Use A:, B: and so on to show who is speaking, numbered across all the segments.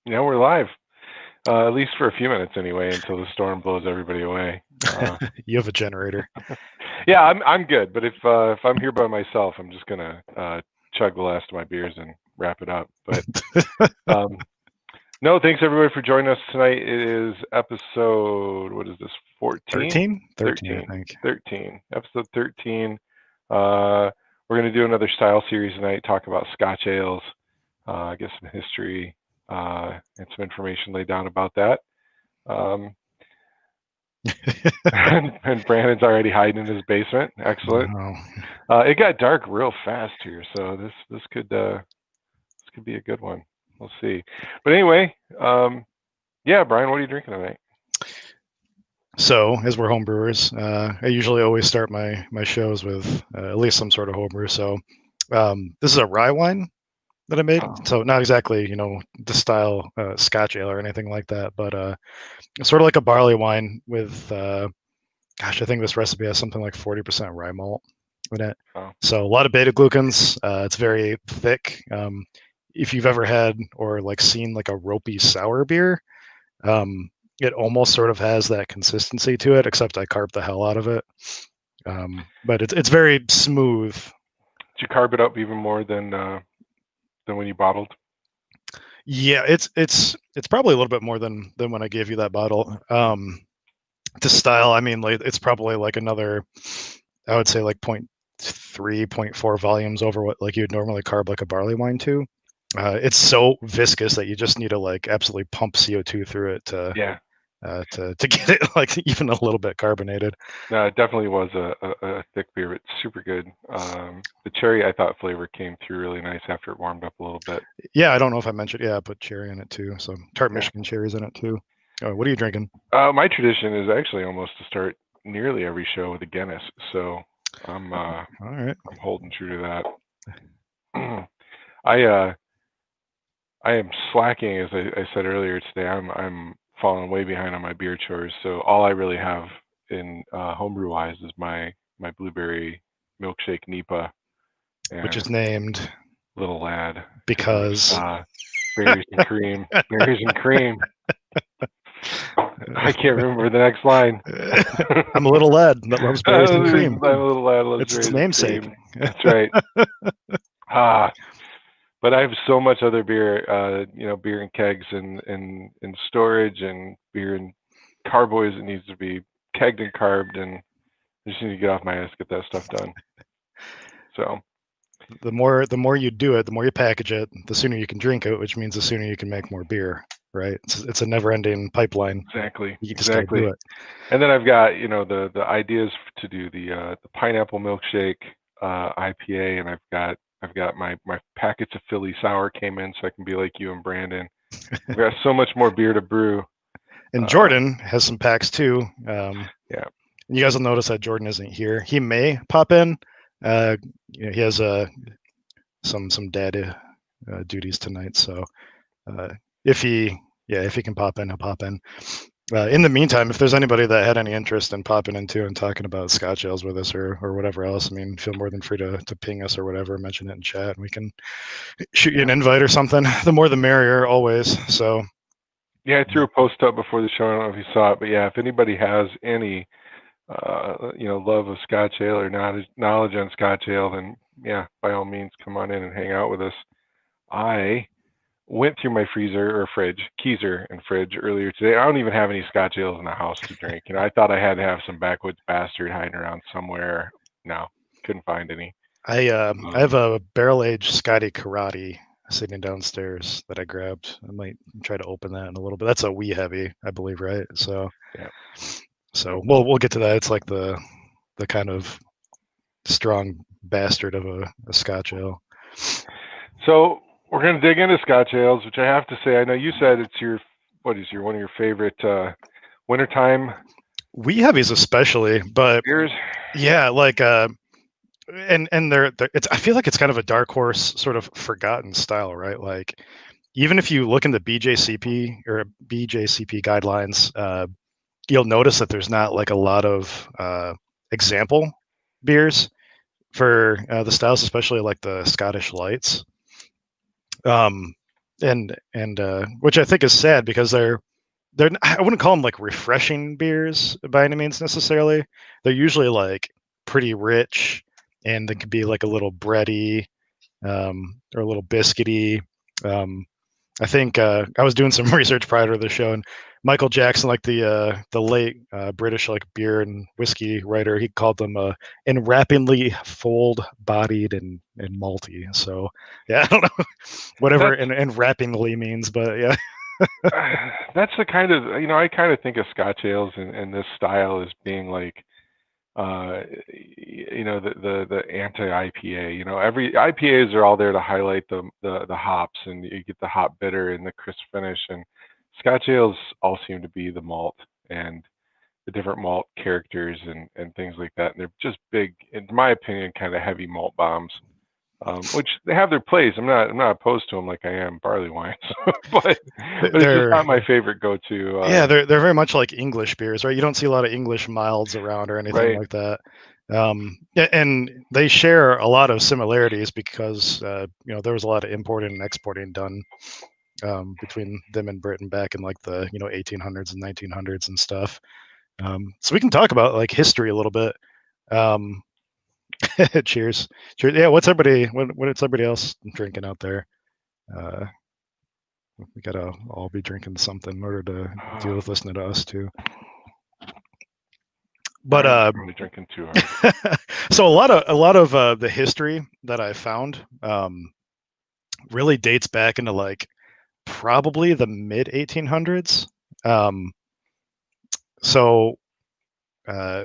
A: Yeah, we're live. At least for a few minutes anyway, until the storm blows everybody away.
B: You have a generator.
A: Yeah, I'm good. But if I'm here by myself, I'm just gonna chug the last of my beers and wrap it up. But um, no, thanks everybody for joining us tonight. It is episode, what is this? 14?
B: 13? 13, I
A: 13.
B: think.
A: 13. Episode 13. We're gonna do another style series tonight. Talk about Scotch ales. Get some history and some information laid down about that. Um, and Brandon's already hiding in his basement. Excellent.
B: Wow.
A: It got dark real fast here, so this could be a good one. We'll see. But anyway, yeah, Brian, what are you drinking tonight?
B: So, as we're homebrewers, I usually always start my shows with at least some sort of homebrew. So, this is a rye wine that I made.
A: Oh.
B: So, not exactly, the style Scotch ale or anything like that, but it's sort of like a barley wine with, gosh, I think this recipe has something like 40% rye malt in it.
A: Oh.
B: So, a lot of beta glucans. It's very thick. If you've ever had or like seen like a ropey sour beer, it almost sort of has that consistency to it, except I carved the hell out of it. But it's very smooth.
A: Did you carb it up even more than when you bottled?
B: Yeah, it's probably a little bit more than when I gave you that bottle. To style, I mean, like it's probably like another, I would say like 0.3, 0.4 volumes over what like you'd normally carb like a barley wine to. It's so viscous that you just need to like absolutely pump CO2 through it to
A: Yeah.
B: To get it like even a little bit carbonated.
A: No, it definitely was a thick beer. It's super good. The cherry, I thought flavor came through really nice after it warmed up a little bit.
B: Yeah, I don't know if I mentioned. Yeah, I put cherry in it too. So tart
A: Yeah.
B: Michigan cherries in it too. What are you drinking?
A: My tradition is actually almost to start nearly every show with a Guinness, so I'm
B: All right.
A: I'm holding true to that. I am slacking, as I said earlier today. I'm falling way behind on my beer chores, so all I really have in homebrew wise is my blueberry milkshake Nipa
B: Which is
A: and
B: named
A: Little Lad
B: because
A: berries and cream, berries and cream. I can't remember the next line.
B: I'm a little lad that loves berries and cream.
A: I'm a little lad loves
B: It's its
A: berries and
B: namesake.
A: cream. That's right. But I have so much other beer, beer in kegs and in storage, and beer in carboys that needs to be kegged and carbed, and I just need to get off my ass, get that stuff done. So
B: The more you do it, the more you package it, the sooner you can drink it, which means the sooner you can make more beer. Right? It's a never-ending pipeline.
A: exactly.
B: You just gotta do it.
A: And then I've got the ideas to do the pineapple milkshake IPA, and I've got my packets of Philly sour came in, so I can be like you and Brandon. I've got so much more beer to brew.
B: And Jordan has some packs too.
A: Yeah.
B: You guys will notice that Jordan isn't here. He may pop in. He has some dad duties tonight, so if he can pop in, he'll pop in. In the meantime, if there's anybody that had any interest in popping into and talking about Scotch ales with us or whatever else, I mean, feel more than free to ping us or whatever, mention it in chat, and we can shoot you an invite or something. The more the merrier, always. So
A: yeah, I threw a post up before the show. I don't know if you saw it, but yeah, if anybody has any love of Scotch ale or knowledge on Scotch ale, then yeah, by all means, come on in and hang out with us. I went through my freezer or fridge, keezer and fridge earlier today. I don't even have any Scotch ales in the house to drink. I thought I had to have some backwoods bastard hiding around somewhere. No, couldn't find any.
B: I have a barrel aged Scotty Karate sitting downstairs that I grabbed. I might try to open that in a little bit. That's a wee heavy, I believe, right? So
A: yeah.
B: So we'll get to that. It's like the kind of strong bastard of a Scotch ale.
A: So we're gonna dig into Scotch ales, which I have to say, I know you said it's one of your favorite wintertime
B: wee heavies especially, but
A: beers.
B: yeah, like and they're it's, I feel like it's kind of a dark horse sort of forgotten style, right? Like even if you look in the BJCP or BJCP guidelines, you'll notice that there's not like a lot of example beers for the styles, especially like the Scottish lights. and which I think is sad because they're I wouldn't call them like refreshing beers by any means necessarily. They're usually like pretty rich, and they could be like a little bready, or a little biscuity. Um, I think I was doing some research prior to the show, and Michael Jackson, like the late British like beer and whiskey writer, he called them enwrappingly full-bodied and malty. So yeah, I don't know whatever
A: That's
B: enwrappingly means, but yeah.
A: that's the kind of, I kind of think of Scotch ales and this style as being like, the anti IPA. Every IPAs are all there to highlight the hops, and you get the hop bitter and the crisp finish. And Scotch ales all seem to be the malt and the different malt characters and things like that. And they're just big, in my opinion, kind of heavy malt bombs. Which they have their place. I'm not opposed to them like I am barley wines, but it's just
B: They're
A: not my favorite go-to.
B: Yeah, they're very much like English beers, right? You don't see a lot of English milds around or anything
A: Right.
B: like that. And they share a lot of similarities because there was a lot of importing and exporting done between them and Britain back in like the 1800s and 1900s and stuff. So we can talk about like history a little bit. Um, cheers, cheers. Yeah, what's everybody else drinking out there? Uh, we gotta all be drinking something in order to deal with listening to us too. But
A: I'm probably drinking too hard.
B: so a lot of the history that I found really dates back into like probably the mid 1800s. Um, so uh,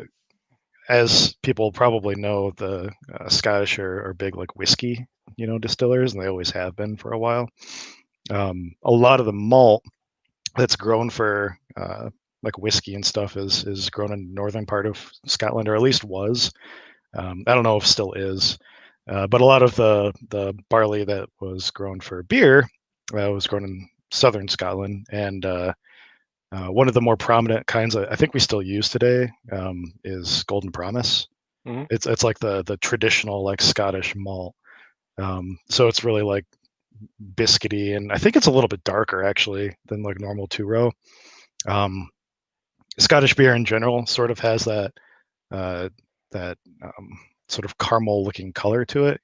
B: as people probably know, the Scottish are big like whiskey, distillers, and they always have been for a while. A lot of the malt that's grown for like whiskey and stuff is grown in the northern part of Scotland, or at least was. I don't know if still is, but a lot of the barley that was grown for beer was grown in southern Scotland, and one of the more prominent kinds I think we still use today is Golden Promise.
A: Hmm.
B: It's like the traditional like Scottish malt. So it's really like biscuity, and I think it's a little bit darker actually than like normal two row. Um, Scottish beer in general sort of has uh, that sort of caramel looking color to it.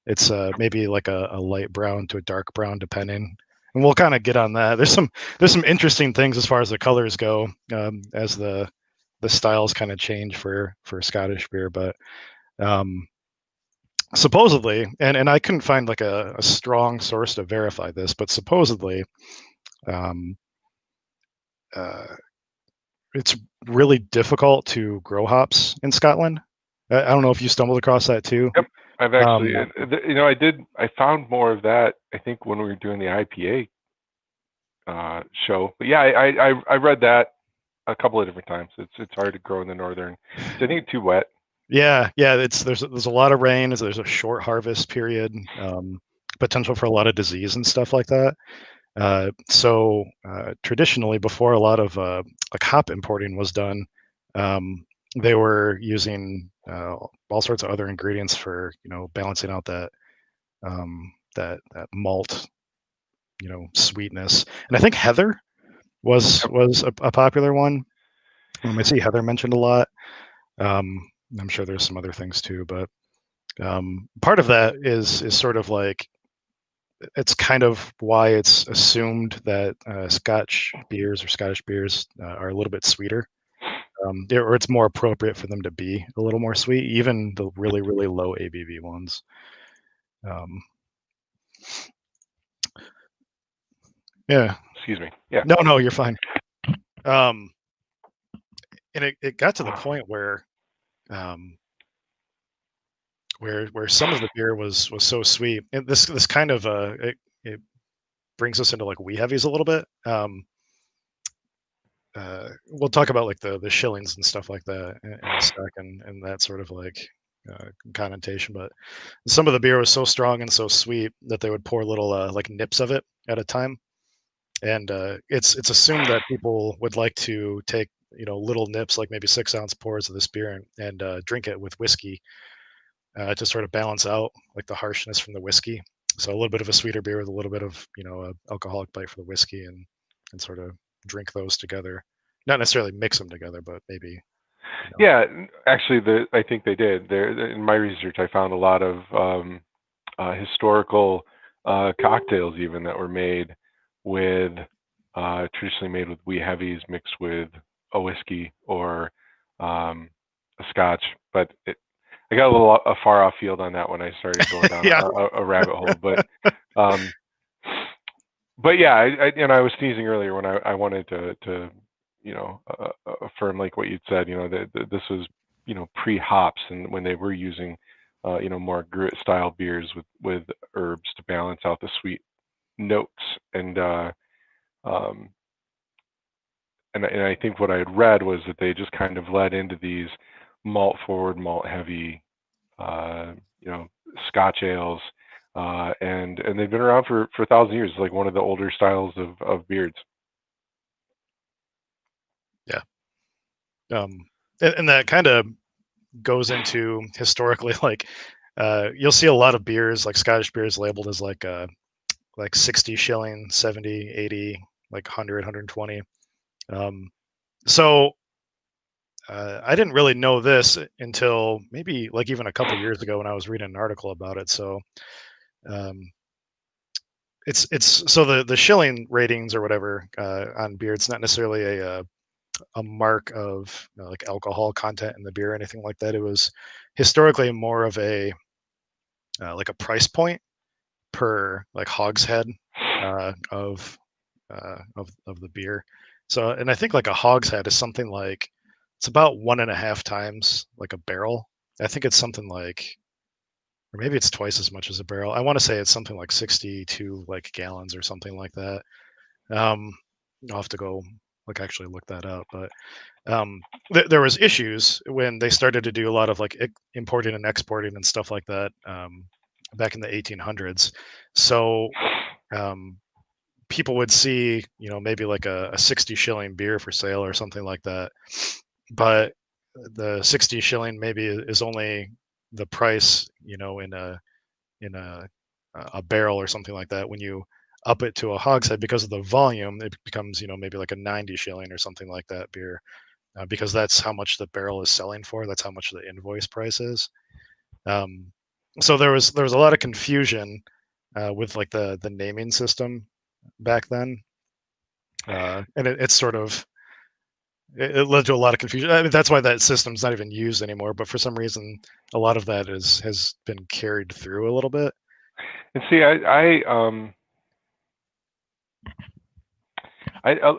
B: It's maybe like a light brown to a dark brown, depending. And we'll kind of get on that. There's some interesting things as far as the colors go, as the styles kind of change for Scottish beer. But um, supposedly, and I couldn't find like a strong source to verify this, but supposedly, um, uh, it's really difficult to grow hops in Scotland. I don't know if you stumbled across that too.
A: Yep. I've actually,
B: Um,
A: I found more of that, I think, when we were doing the IPA show. But yeah, I read that a couple of different times. It's hard to grow in the northern. I think it's too wet.
B: yeah, there's a lot of rain. There's a short harvest period, potential for a lot of disease and stuff like that. So traditionally, before a lot of like hop importing was done, they were using all sorts of other ingredients for balancing out that malt sweetness. And I think heather was
A: Yep.
B: was a popular one. I see heather mentioned a lot. Um, I'm sure there's some other things too, but part of that is sort of like it's kind of why it's assumed that Scotch beers or Scottish beers are a little bit sweeter, or it's more appropriate for them to be a little more sweet, even the really really low ABV ones. Um, yeah,
A: Excuse me. Yeah.
B: no, you're fine. Um, and it got to the point um, where some of the beer was so sweet. And this kind of it brings us into like wee heavies a little bit. We'll talk about like the shillings and stuff like that in a second, and that sort of like connotation. But some of the beer was so strong and so sweet that they would pour little like nips of it at a time, and it's assumed that people would like to take little nips, like maybe 6 ounce pours of this beer, and drink it with whiskey to sort of balance out like the harshness from the whiskey. So a little bit of a sweeter beer with a little bit of a alcoholic bite for the whiskey, and sort of drink those together. Not necessarily mix them together, but maybe
A: Yeah, actually, I think they did. There, in my research, I found a lot of historical cocktails even that were made with traditionally made with wee heavies mixed with a whiskey or um, a scotch. But I got a little far off field on that when I started going down
B: yeah.
A: a rabbit hole. Um, but yeah, I was sneezing earlier when I wanted to affirm like what you'd said. That this was pre hops, and when they were using more grit style beers with herbs to balance out the sweet notes, and um, and I think what I had read was that they just kind of led into these malt forward, malt heavy, uh, you know, Scotch ales, and they've been around for 1,000 years. Like one of the older styles of beards.
B: Yeah. And that kind of goes into historically, like you'll see a lot of beers, like Scottish beers, labeled as like 60 shilling, 70, 80, like 100, 120. Um, so I didn't really know this until maybe like even a couple years ago when I was reading an article about it. So um, it's so the shilling ratings or whatever on beer. It's not necessarily a mark of like alcohol content in the beer or anything like that. It was historically more of a like a price point per like hogshead of the beer. So, and I think like a hogshead is something like it's about 1.5 times like a barrel. I think it's something like, or maybe it's twice as much as a barrel. I want to say it's something like 62 like gallons or something like that. Um, I'll have to go like actually look that up, but there was issues when they started to do a lot of like importing and exporting and stuff like that back in the 1800s. So um, people would see, maybe like a 60 shilling beer for sale or something like that, but the 60 shilling maybe is only the price, in a barrel or something like that. When you up it to a hogshead because of the volume, it becomes, maybe like a 90 shilling or something like that beer, because that's how much the barrel is selling for. That's how much the invoice price is. Um, so there was a lot of confusion with like the naming system back then, and it's sort of it led to a lot of confusion. I mean, that's why that system's not even used anymore. But for some reason, a lot of that has been carried through a little bit.
A: And see,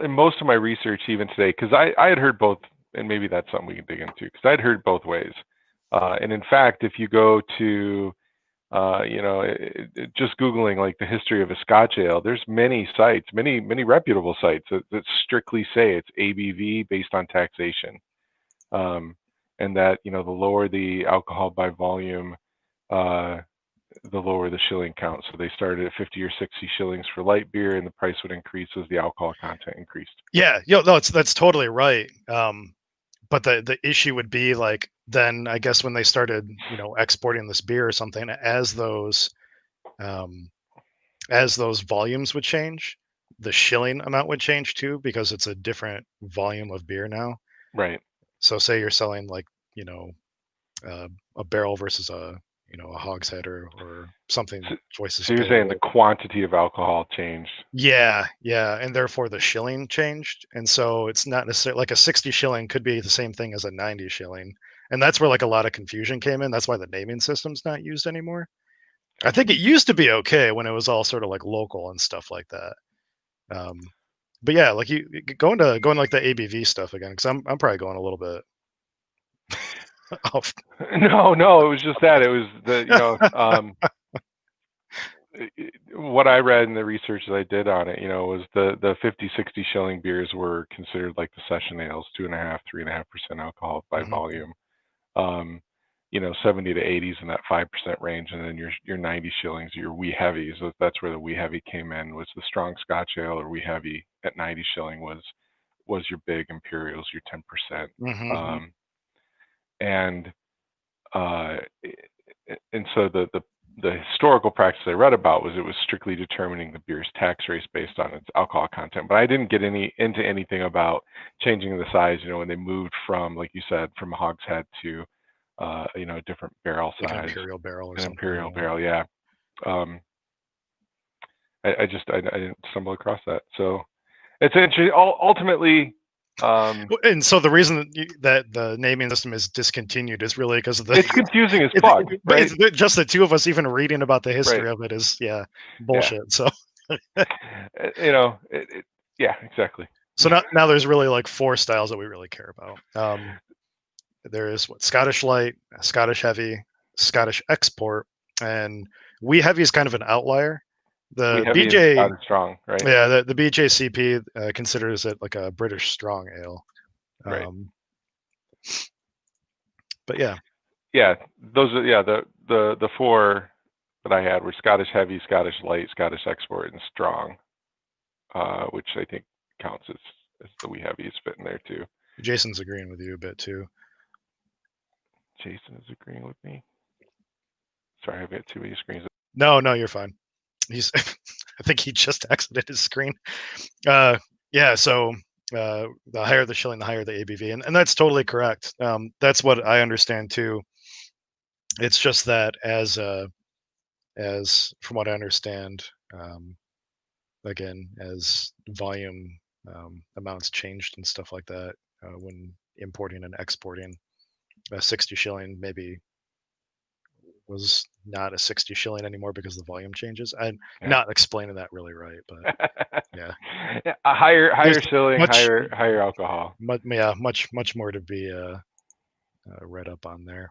A: in most of my research even today, because I had heard both, and maybe that's something we can dig into, because I'd heard both ways. And in fact, if you go to just Googling like the history of a Scotch ale, there's many sites, many reputable sites that strictly say it's ABV based on taxation, um, and that the lower the alcohol by volume, uh, the lower the shilling count. So they started at 50 or 60 shillings for light beer, and the price would increase as the alcohol content increased.
B: Yeah, no, that's totally right. But the issue would be like then I guess when they started exporting this beer or something, um, as those volumes would change, the shilling amount would change too because it's a different volume of beer now.
A: Right.
B: So say you're selling like you know uh, a barrel versus a hogshead or something
A: So,
B: twice as
A: so you're saying the
B: big.
A: quantity of alcohol changed.
B: Yeah, and therefore the shilling changed, and so it's not necessarily like a 60 shilling could be the same thing as a 90 shilling, and that's where like a lot of confusion came in. That's why the naming system's not used anymore. I
A: Gotcha.
B: think it used to be okay when it was all sort of like local and stuff like that. Um, but yeah, like you going like the ABV stuff again because I'm probably going a little bit off.
A: No, it was just that. It was what I read in the research that I did on it, was the 50, 60 shilling beers were considered like the session ales, 2.5, 3.5% alcohol by
B: Mhm.
A: volume. 70 to 80s in that 5% range, and then your 90 shillings, your wee heavies. That's where the wee heavy came in. Was the strong Scotch ale or wee heavy at 90 shilling was your big imperials, your 10%.
B: Mhm.
A: And uh, and so the the historical practice I read about was it was strictly determining the beer's tax race based on its alcohol content. But I didn't get into anything about changing the size. When they moved from, like you said, from a hogshead to a different barrel
B: like
A: size,
B: an imperial barrel or
A: an
B: something.
A: imperial barrel. Yeah. I didn't stumble across that. So it's interesting. Ultimately,
B: And so the reason that the naming system is discontinued is really because of the.
A: It's confusing as fuck, right?
B: It's just the two of us even reading about the history
A: Right.
B: of it is bullshit.
A: Yeah.
B: So
A: yeah, exactly.
B: so now there's really like 4 styles that we really care about. There's Scottish Light, Scottish Heavy, Scottish Export, and Wee Heavy is kind of an outlier.
A: We
B: The
A: heavy and
B: BJ,
A: Scottish strong, right?
B: yeah, the BJCP considers it like a British strong ale.
A: Right.
B: But yeah,
A: Those are the 4 that I had were Scottish heavy, Scottish light, Scottish export, and strong, which I think counts as the wee heavy is fitting there too.
B: Jason's agreeing with you a bit too.
A: Jason is agreeing with me. Sorry, I've got too many screens.
B: No, you're fine. He's I think he just exited his screen. Yeah, so the higher the shilling, the higher the ABV, and that's totally correct. That's what I understand too. It's just that as from what I understand, again, as volume amounts changed and stuff like that, when importing and exporting, a 60 shilling maybe was not a 60 shilling anymore because the volume changes. I'm not explaining that really right, but yeah.
A: A higher
B: There's
A: shilling,
B: much,
A: higher alcohol.
B: much more to be read up on there.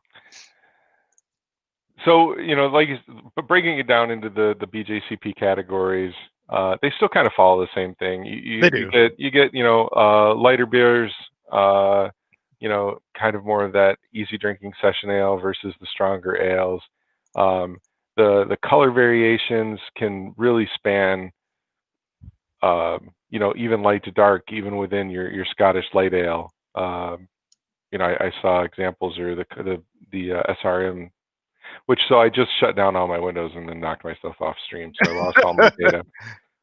A: So but breaking it down into the BJCP categories, they still kind of follow the same thing.
B: They do.
A: You get lighter beers, kind of more of that easy drinking session ale versus the stronger ales. The color variations can really span, even light to dark, even within your Scottish light ale. I saw examples or the SRM, so I just shut down all my windows and then knocked myself off stream, so I lost all my data.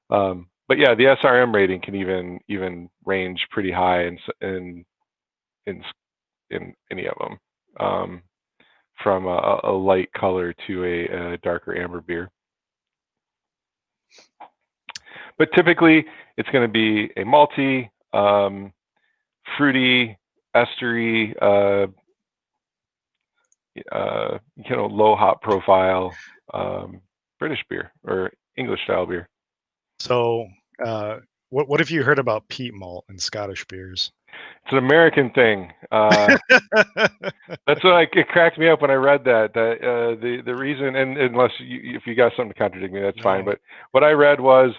A: But yeah, the SRM rating can even range pretty high in any of them, from a light color to a darker amber beer. But typically, it's going to be a malty, fruity, estery, low hop profile British beer or English style beer.
B: So, what have you heard about peat malt in Scottish beers?
A: It's an American thing. That's what it cracked me up when I read that. The reason, and unless if you got something to contradict me, that's fine. But what I read was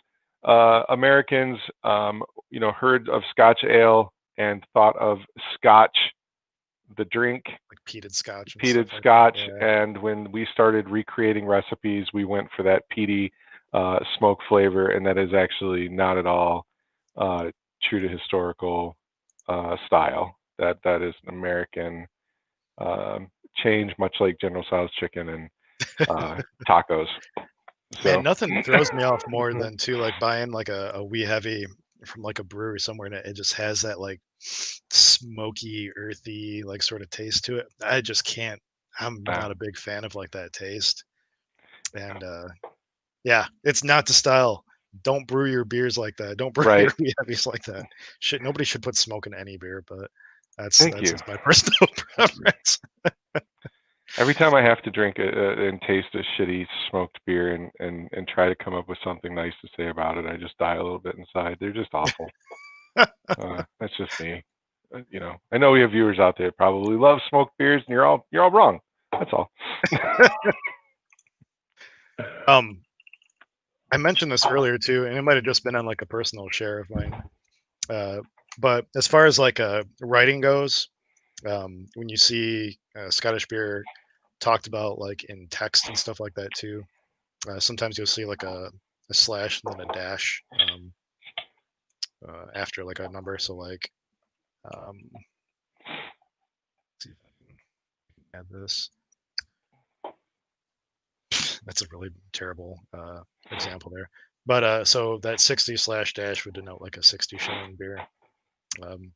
A: Americans, heard of Scotch ale and thought of Scotch, the drink,
B: like peated Scotch.
A: Peated Scotch, and when we started recreating recipes, we went for that peaty smoke flavor, and that is actually not at all true to historical style. That is an American change, much like General Tso's chicken and tacos. So.
B: Man, nothing throws me off more than like buying like a wee heavy from like a brewery somewhere, and it just has that like smoky, earthy, like sort of taste to it. I just can't. I'm not a big fan of like that taste. And yeah, it's not the style. Don't brew your beers like that. Don't brew your wee heavies like that. Nobody should put smoke in any beer, but that's just my personal preference.
A: Every time I have to drink and taste a shitty smoked beer and try to come up with something nice to say about it, I just die a little bit inside. They're just awful. That's just me. I know we have viewers out there that probably love smoked beers, and you're all wrong. That's all.
B: I mentioned this earlier too, and it might have just been on like a personal share of mine. But as far as like writing goes, when you see Scottish beer talked about like in text and stuff like that too, sometimes you'll see like a slash and then a dash after like a number. So like, let's see if I can add this. That's a really terrible example there. But so that 60/dash would denote like a 60 shilling beer,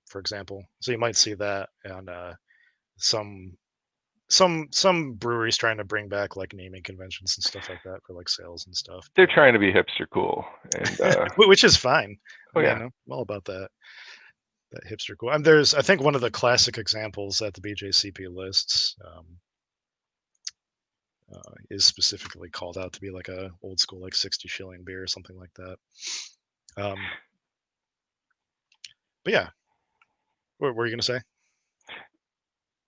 B: for example. So you might see that on some some breweries trying to bring back like naming conventions and stuff like that for like sales and stuff.
A: They're trying to be hipster cool, and
B: Which is fine.
A: oh
B: Yeah,
A: yeah,
B: no, I'm all about that hipster cool. And there's I think one of the classic examples that the BJCP lists is specifically called out to be like a old school like 60 shilling beer or something like that. But yeah, what were you gonna say?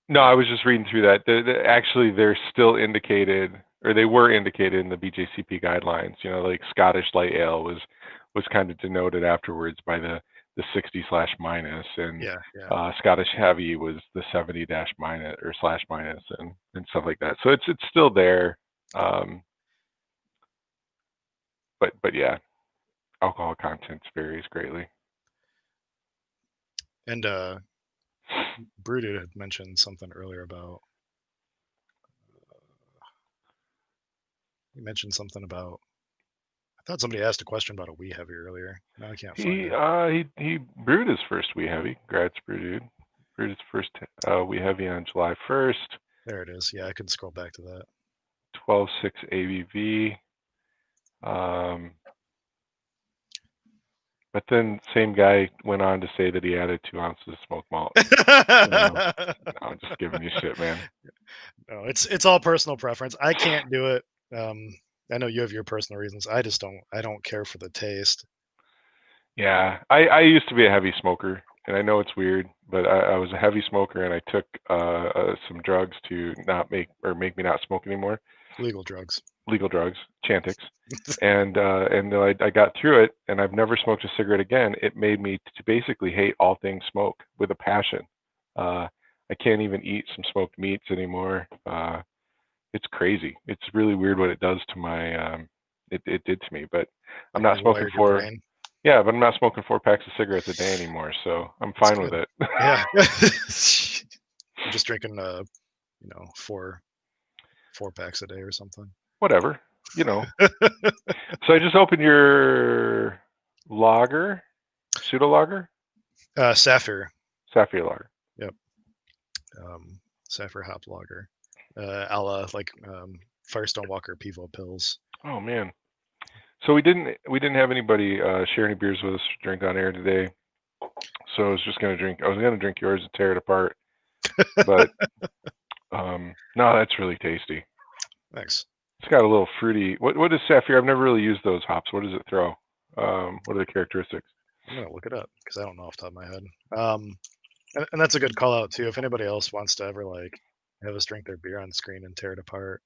A: no, I was just reading through that. Actually, they're still indicated, or they were indicated in the BJCP guidelines. You know, like Scottish Light Ale was kind of denoted afterwards by the 60 slash minus, and
B: Yeah,
A: Scottish Heavy was the 70 dash minus or slash minus, and stuff like that. So it's still there. But yeah, alcohol content varies greatly.
B: And Brewdid had mentioned something earlier about. He mentioned something about. I thought somebody asked a question about a wee heavy earlier. Now I can't find it.
A: He brewed his first wee heavy. Gratz Brewed brewed his first wee heavy on July 1st.
B: There it is. Yeah, I can scroll back to that.
A: 12.6 ABV. But then same guy went on to say that he added 2 ounces of smoked malt. No, I'm just giving you shit, man.
B: No, it's all personal preference. I can't do it. I know you have your personal reasons. I just don't. I don't care for the taste.
A: Yeah, I used to be a heavy smoker, and I know it's weird, but I was a heavy smoker, and I took some drugs to not make me not smoke anymore.
B: Legal drugs.
A: Legal drugs, Chantix, and I got through it, and I've never smoked a cigarette again. It made me to basically hate all things smoke with a passion. I can't even eat some smoked meats anymore. It's crazy. It's really weird what it does to my. It did to me, but I'm not smoking
B: Rewired your brain.
A: Yeah, but I'm not smoking 4 packs of cigarettes a day anymore, so I'm fine with it.
B: Yeah. I'm just drinking, 4 packs a day or something.
A: Whatever, you know. So I just opened your lager, pseudo lager,
B: Sapphire.
A: Sapphire lager.
B: Yep. Sapphire hop lager, a la like Firestone Walker Pivo pills.
A: Oh man. So we didn't have anybody share any beers with us to drink on air today. So I was gonna drink yours and tear it apart. But no, that's really tasty.
B: Thanks.
A: It's got a little fruity. What is Sapphire? I've never really used those hops. What does it throw? What are the characteristics?
B: I'm gonna look it up because I don't know off the top of my head. And that's a good call out too. If anybody else wants to ever like have us drink their beer on screen and tear it apart,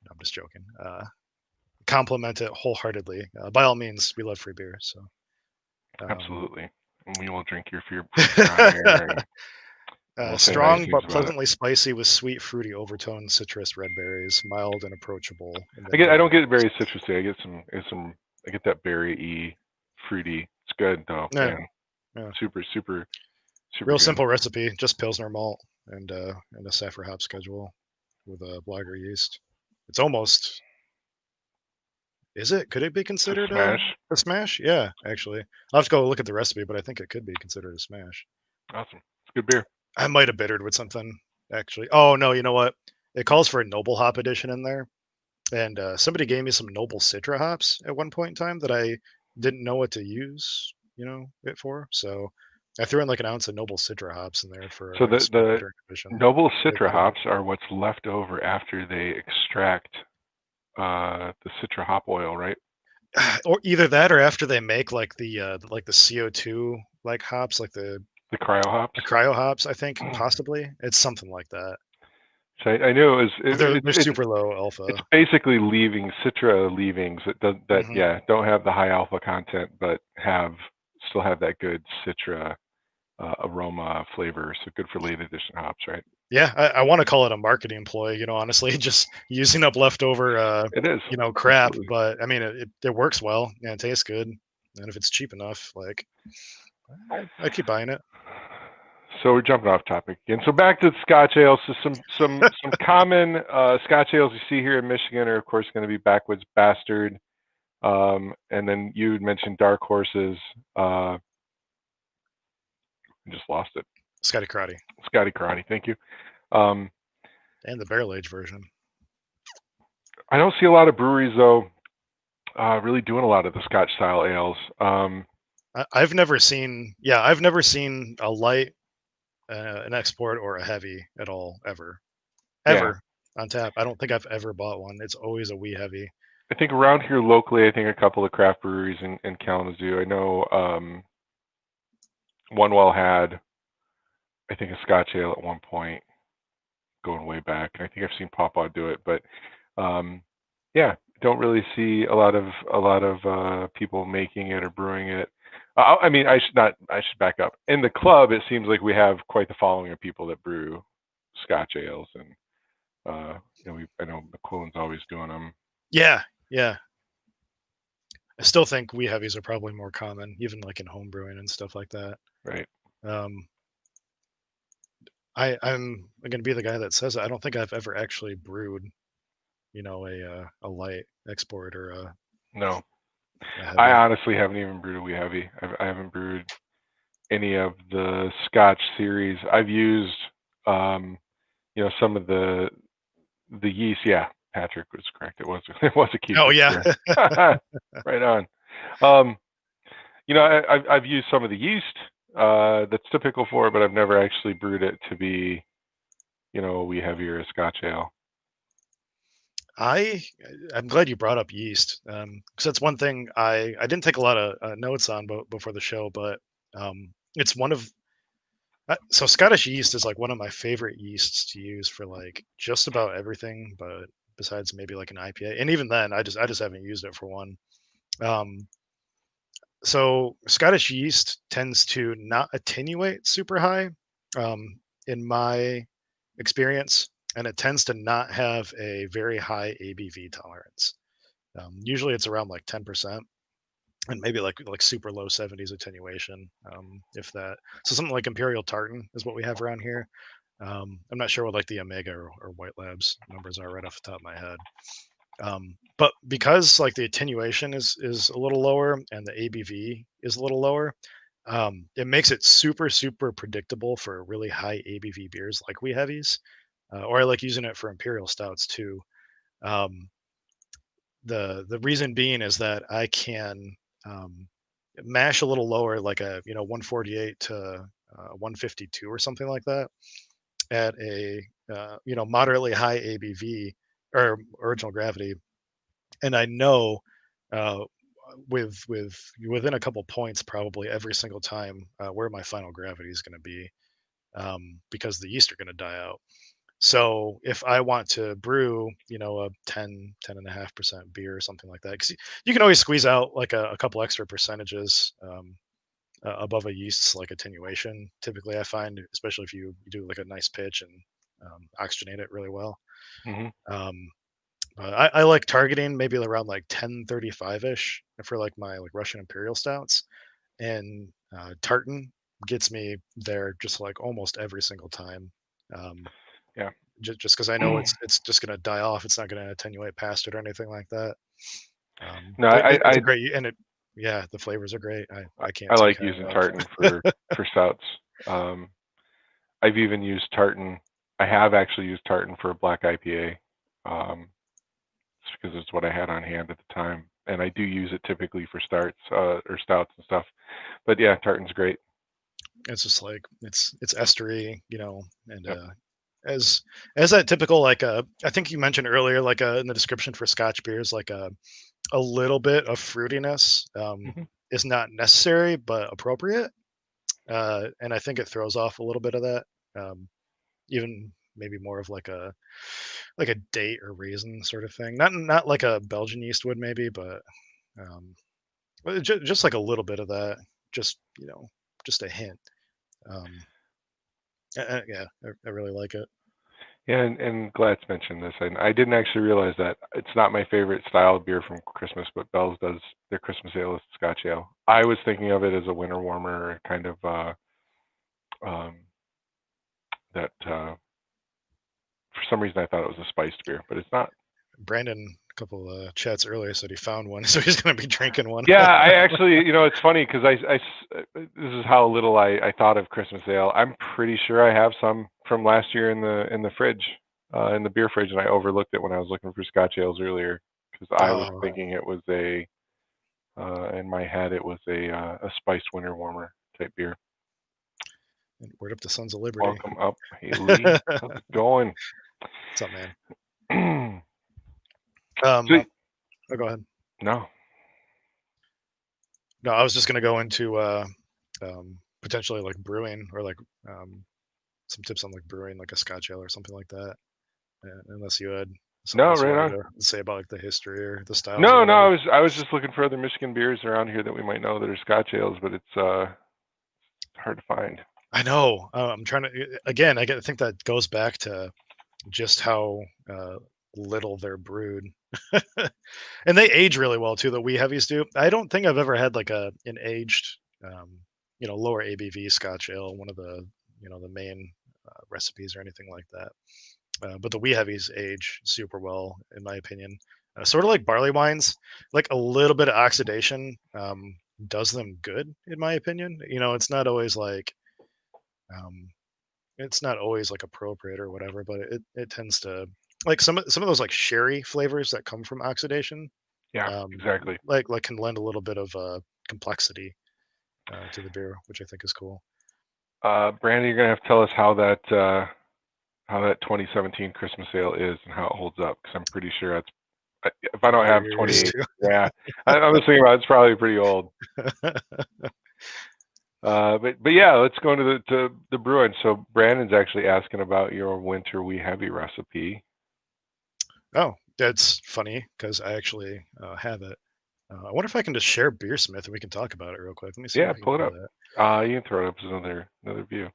B: no, I'm just joking. Compliment it wholeheartedly. By all means, we love free beer. So
A: absolutely, and we will drink your beer on air. And
B: strong but pleasantly spicy with sweet, fruity overtone, citrus, red berries, mild and approachable. And
A: I don't get very citrusy. I get that berry-y, fruity. It's good though, man. Yeah. Super
B: real
A: good.
B: simple recipe. Just Pilsner malt and a Sapphire hop schedule with a lager yeast. It's almost. Is it? Could it be considered a smash? Yeah, actually. I'll have to go look at the recipe, but I think it could be considered a smash.
A: Awesome. It's good beer.
B: I might have bittered with something, actually. Oh, no, you know what? It calls for a Noble Hop edition in there. And somebody gave me some Noble Citra hops at one point in time that I didn't know what to use, it for. So I threw in like an ounce of Noble Citra hops in there for
A: so the Noble Citra hops are what's left over after they extract the Citra hop oil, right?
B: Or either that, or after they make like the CO2 like hops, like the
A: cryo hops.
B: The cryo hops, I think possibly it's something like that.
A: So I knew it was.
B: They're super low alpha.
A: It's basically Citra leavings that don't have the high alpha content, but still have that good Citra aroma flavor. So good for late edition hops, right?
B: Yeah, I want to call it a marketing ploy. Honestly, just using up leftover.
A: It is.
B: Crap, absolutely. But I mean, it works well and it tastes good. And if it's cheap enough, like I keep buying it.
A: So we're jumping off topic again. So back to the Scotch ales. So some common Scotch ales you see here in Michigan are of course going to be Backwoods Bastard, and then you mentioned Dark Horses. I just lost it.
B: Scotty Karate.
A: Scotty Karate. Thank you. Um,
B: And the barrel age version.
A: I don't see a lot of breweries though really doing a lot of the Scotch style ales.
B: I've never seen a light, an export, or a heavy at all
A: Yeah,
B: ever on tap. I don't think I've ever bought one. It's always a wee heavy.
A: I think around here locally, I think a couple of craft breweries in Kalamazoo. I know One Well had, I think, a Scotch ale at one point, going way back. I think I've seen Pawpaw do it, but yeah, don't really see a lot of people making it or brewing it. I mean, I should back up. In the club, it seems like we have quite the following of people that brew Scotch ales, and I know McQuillan's always doing them.
B: Yeah, yeah. I still think wee heavies are probably more common, even like in home brewing and stuff like that.
A: Right.
B: Um, I'm going to be the guy that says it. I don't think I've ever actually brewed, a light export or
A: No,
B: a
A: I
B: heavy.
A: honestly haven't even brewed a wee heavy. I haven't brewed any of the Scotch series. I've used, um, some of the yeast. Yeah, Patrick was correct. It was it was a
B: Oh
A: Q-tip
B: yeah.
A: there. Right on. Um, I've used some of the yeast that's typical for it, but I've never actually brewed it to be, a wee heavier Scotch ale.
B: I I'm glad you brought up yeast, because that's one thing I didn't take a lot of notes on before the show, but it's one of so Scottish yeast is like one of my favorite yeasts to use for like just about everything, but besides maybe like an IPA, and even then I just haven't used it for one. Um, so Scottish yeast tends to not attenuate super high, in my experience, and it tends to not have a very high ABV tolerance. Usually it's around like 10%, and maybe like super low 70s attenuation, if that. So something like Imperial Tartan is what we have around here. I'm not sure what like the Omega or White Labs numbers are right off the top of my head. But because like the attenuation is a little lower and the ABV is a little lower, it makes it super predictable for really high ABV beers like wee heavies, or I like using it for imperial stouts too. Um, the reason being is that I can um, mash a little lower, like a 148 to 152 or something like that, at a moderately high ABV or original gravity, and I know uh, within a couple points probably every single time where my final gravity is going to be, because the yeast are going to die out. So if I want to brew, a 10.5% beer or something like that, because you can always squeeze out like a couple extra percentages above a yeast's like attenuation. Typically, I find, especially if you do like a nice pitch and oxygenate it really well.
A: Hmm.
B: Um, I like targeting maybe around like 1035 ish for like my like Russian Imperial stouts, and tartan gets me there just like almost every single time. Um,
A: Yeah.
B: just because I know it's just gonna die off. It's not gonna attenuate past it or anything like that.
A: No,
B: It's a great, and yeah, the flavors are great. I
A: I
B: can't say
A: like
B: high
A: using
B: enough.
A: tartan for stouts. Um, I've even used tartan. I have actually used tartan for a black IPA, just because it's what I had on hand at the time, and I do use it typically for starts or stouts and stuff. But yeah, tartan's great.
B: It's just like it's estery, and
A: Yep.
B: as that typical, like I think you mentioned earlier, like in the description for Scotch beers, like a little bit of fruitiness
A: Hmm.
B: is not necessary but appropriate, and I think it throws off a little bit of that, even maybe more of like a date or raisin sort of thing, not like a Belgian yeast would maybe, but um, just like a little bit of that, just just a hint. Um, yeah, I really like it.
A: Yeah, and Glad's mentioned this, and I didn't actually realize that it's not my favorite style of beer from Christmas, but Bell's does their Christmas ale is Scotch ale. I was thinking of it as a winter warmer, kind of um, that for some reason I thought it was a spiced beer, but it's not.
B: Brandon, a couple chats earlier, said he found one, so he's going to be drinking one.
A: Yeah, I actually, it's funny because this is how little I thought of Christmas ale. I'm pretty sure I have some from last year in the fridge, in the beer fridge, and I overlooked it when I was looking for Scotch ales earlier because I was
B: Oh,
A: thinking it was in my head it was a spiced winter warmer type beer.
B: and word up to Sons of Liberty.
A: Welcome up, hey Lee. How's it going?
B: What's up, man?
A: So,
B: Oh, go ahead.
A: no.
B: No, I was just going to go into potentially like brewing or like some tips on like brewing like a Scotch ale or something like that. Unless you had something
A: No,
B: else you
A: right
B: wanted
A: on.
B: to say about like the history or the styles or
A: No,
B: whatever.
A: I was just looking for other Michigan beers around here that we might know that are Scotch ales, but it's hard to find.
B: I know. I'm trying to again. I think that goes back to just how little they're brewed, and they age really well too. The wee heavies do. I don't think I've ever had like an aged, lower ABV Scotch ale, one of the the main recipes or anything like that. But the wee heavies age super well, in my opinion. Sort of like barley wines, like a little bit of oxidation does them good, in my opinion. It's not always like um, it's not always like appropriate or whatever, but it tends to like some of those like sherry flavors that come from oxidation,
A: Yeah,
B: um,
A: exactly.
B: like can lend a little bit of complexity to the beer, which I think is cool.
A: Brandon, you're gonna have to tell us how that 2017 Christmas ale is and how it holds up because I'm pretty sure if I don't
B: Better
A: have
B: years
A: 28,
B: too.
A: yeah, I was thinking about it's probably pretty old. But yeah, let's go into the brewing. So Brandon's actually asking about your winter wee heavy recipe.
B: Oh, that's funny because I actually have it. I wonder if I can just share Beersmith and we can talk about it real quick. Let me see if
A: Yeah,
B: I can
A: pull it
B: do
A: up.
B: that.
A: You can throw it up as another view.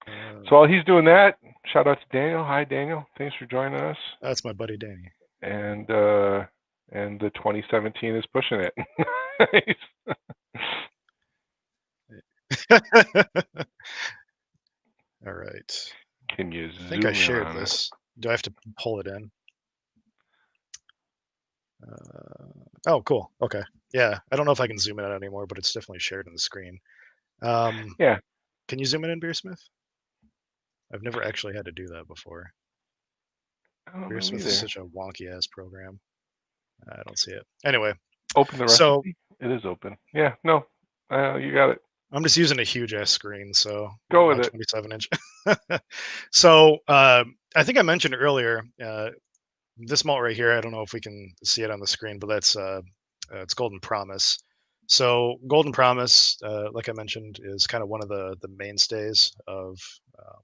B: Uh,
A: So while he's doing that, shout out to Daniel. Hi Daniel, thanks for joining us.
B: that's my buddy Danny.
A: And the 2017 is pushing it. Nice.
B: All right.
A: Can you
B: I think I
A: zoom in
B: shared
A: on it?
B: this. Do I have to pull it in? Oh, cool. Okay. Yeah. I don't know if I can zoom in anymore, but it's definitely shared on the screen. Um,
A: Yeah.
B: can you zoom in Beersmith? I've never actually had to do that before.
A: I don't know
B: Beersmith is
A: either.
B: such a wonky ass program. I don't see it. Anyway,
A: Open the
B: so
A: recipe. It is open. Yeah. No. You got it.
B: I'm just using a huge ass screen, so
A: Go
B: my
A: with it.
B: 27-inch. So I think I mentioned earlier this malt right here. I don't know if we can see it on the screen, but that's it's Golden Promise. So Golden Promise, like I mentioned, is kind of one of the mainstays of um,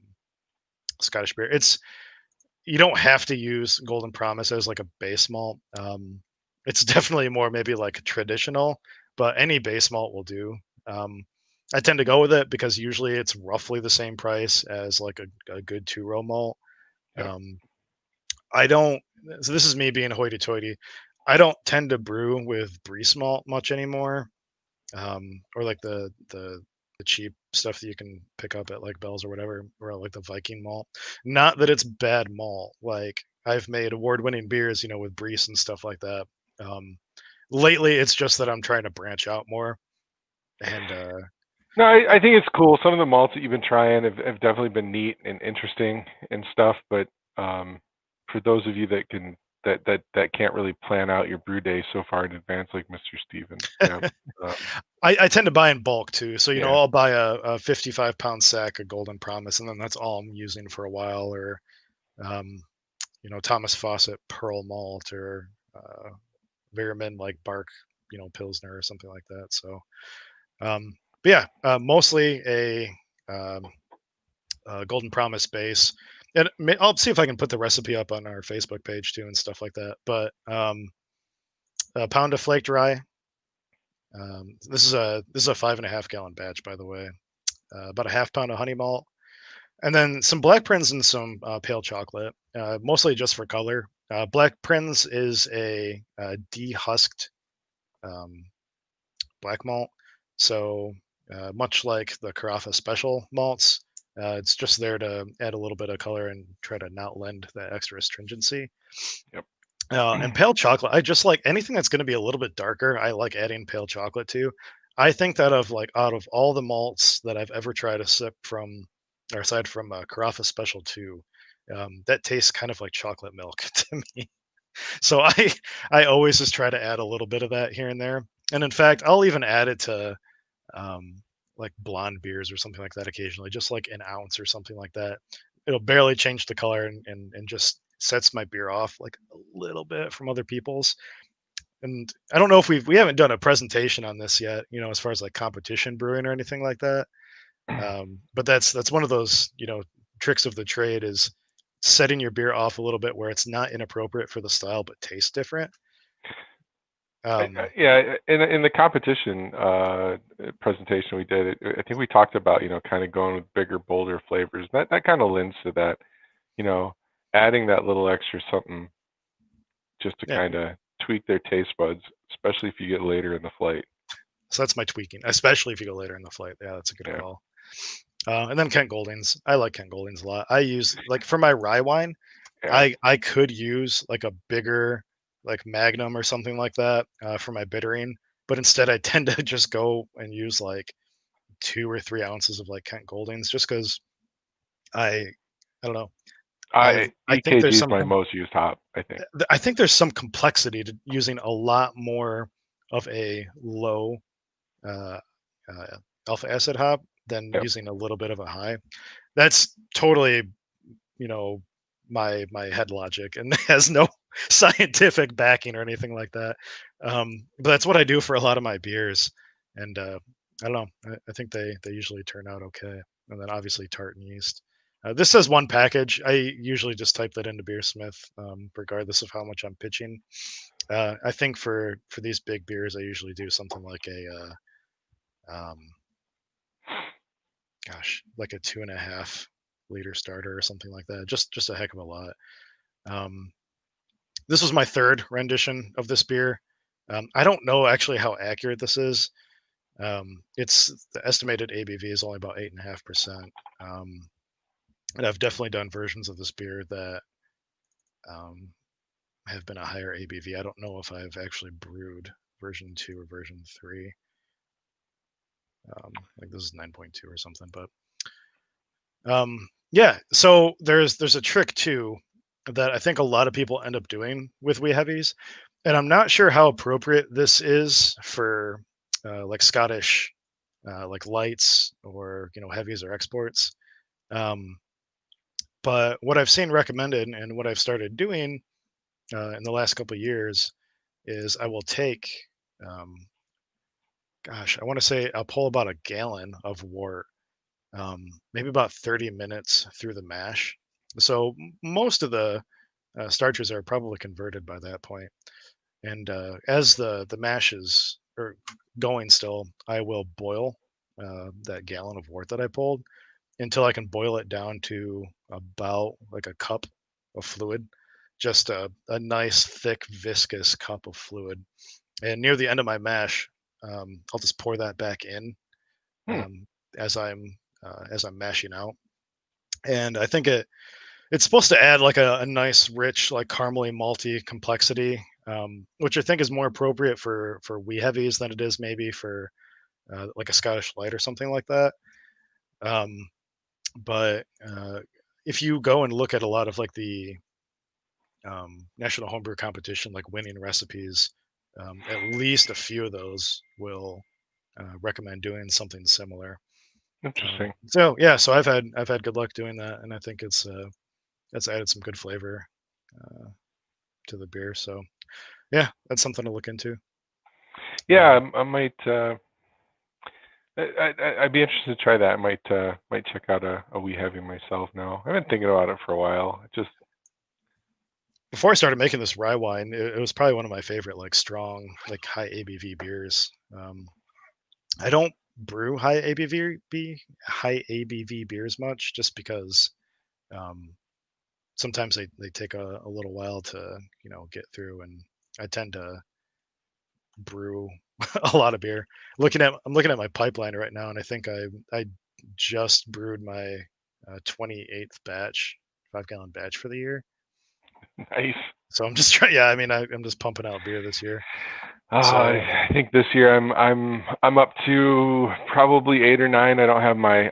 B: Scottish beer. You don't have to use Golden Promise as like a base malt. It's definitely more maybe like traditional, but any base malt will do. Um, I tend to go with it because usually it's roughly the same price as like a good two-row malt.
A: Yep.
B: Um, I don't. So this is me being hoity-toity. I don't tend to brew with Breeze malt much anymore, or like the cheap stuff that you can pick up at like Bell's or whatever, or like the Viking malt. Not that it's bad malt. Like I've made award-winning beers, with Breeze and stuff like that. Um, lately, it's just that I'm trying to branch out more, and
A: No, I think it's cool. Some of the malts that you've been trying have definitely been neat and interesting and stuff. But for those of you that can't really plan out your brew day so far in advance, like Mr. Steven, yeah, um,
B: I tend to buy in bulk too. So
A: yeah,
B: I'll buy a 55-pound sack of Golden Promise, and then that's all I'm using for a while. Or um, Thomas Fawcett Pearl Malt or Veerman like Bark, Pilsner or something like that. So, but yeah, mostly um, a Golden Promise base. And I'll see if I can put the recipe up on our Facebook page too and stuff like that. But a pound of flaked rye. This is a 5.5 gallon batch, by the way. About a half pound of honey malt, and then some black prince and some pale chocolate, mostly just for color. Black prince is a dehusked um, black malt, so much like the Carafa special malts, It's just there to add a little bit of color and try to not lend that extra astringency.
A: Yep.
B: And pale chocolate, I just like anything that's going to be a little bit darker. I like adding pale chocolate to. I think that of like out of all the malts that I've ever tried to sip from, or aside from Carafa Special 2, that tastes kind of like chocolate milk to me. So I always just try to add a little bit of that here and there. And in fact, I'll even add it to um, like blonde beers or something like that occasionally, just like an ounce or something like that. It'll barely change the color and just sets my beer off like a little bit from other people's. And I don't know if we haven't done a presentation on this yet, as far as like competition brewing or anything like that. But that's one of those tricks of the trade is setting your beer off a little bit where it's not inappropriate for the style but tastes different.
A: Yeah, in the competition presentation we did, I think we talked about kind of going with bigger, bolder flavors. That kind of lends to that, you know, adding that little extra something just to
B: Yeah,
A: kind of tweak their taste buds, especially if you get later in the flight.
B: so that's my tweaking, especially if you go later in the flight. Yeah, that's a good
A: Yeah,
B: call. And then Kent Goldings. I like Kent Goldings a lot. I use like for my rye wine,
A: yeah.
B: I could use like a bigger like Magnum or something like that for my bittering, but instead I tend to just go and use like 2 or 3 ounces of like Kent Goldings just because I I don't know. I think
A: EKG
B: there's
A: is
B: some
A: my most used hop, I think.
B: I think there's some complexity to using a lot more of a low uh, uh, alpha acid hop than
A: Yep.
B: using a little bit of a high. That's totally you know my head logic and has no scientific backing or anything like that. But that's what I do for a lot of my beers, and I don't know. I think they usually turn out okay. And then obviously tartan yeast. This says one package. I usually just type that into Beersmith, regardless of how much I'm pitching. I think for these big beers, I usually do something like um, like a 2.5 liter starter or something like that. Just a heck of a lot. Um, this was my third rendition of this beer. I don't know actually how accurate this is. It's the estimated ABV is only about 8.5%. And I've definitely done versions of this beer that um, have been a higher ABV. I don't know if I've actually brewed version 2 or version 3. Like this is 9.2 or something, but yeah. So there's a trick too that I think a lot of people end up doing with wee heavies, and I'm not sure how appropriate this is for like Scottish like lights or heavies or exports. Um, but what I've seen recommended and what I've started doing in the last couple of years is I will take, um, I want to say I'll pull about a gallon of wort, maybe about 30 minutes through the mash. So most of the starches are probably converted by that point. And as the mash is going still, I will boil that gallon of wort that I pulled until I can boil it down to about like a cup of fluid, just a nice thick viscous cup of fluid. And near the end of my mash, I'll just pour that back in
A: Hmm.
B: um, as I'm mashing out. And I think it's supposed to add like a nice, rich, like caramely, malty complexity, which I think is more appropriate for wee heavies than it is maybe for like a Scottish light or something like that. Um, but if you go and look at a lot of like the national homebrew competition, like winning recipes, at least a few of those will recommend doing something similar.
A: Interesting.
B: So yeah, so I've had good luck doing that, and I think it's added some good flavor uh, to the beer. So yeah, that's something to look into.
A: Yeah,
B: Um,
A: I might. I'd be interested to try that. I might check out a wee heavy myself now. I've been thinking about it for a while. It just
B: Before I started making this rye wine, it was probably one of my favorite, like strong, like high ABV beers. I don't brew high ABV beers much, just because um, sometimes they take a little while to get through, and I tend to brew a lot of beer. I'm looking at my pipeline right now, and I think I just brewed my 28th batch, 5-gallon batch for the year.
A: Nice.
B: So I'm just trying. Yeah, I mean, I'm just pumping out beer this year.
A: I think this year I'm up to probably 8 or 9.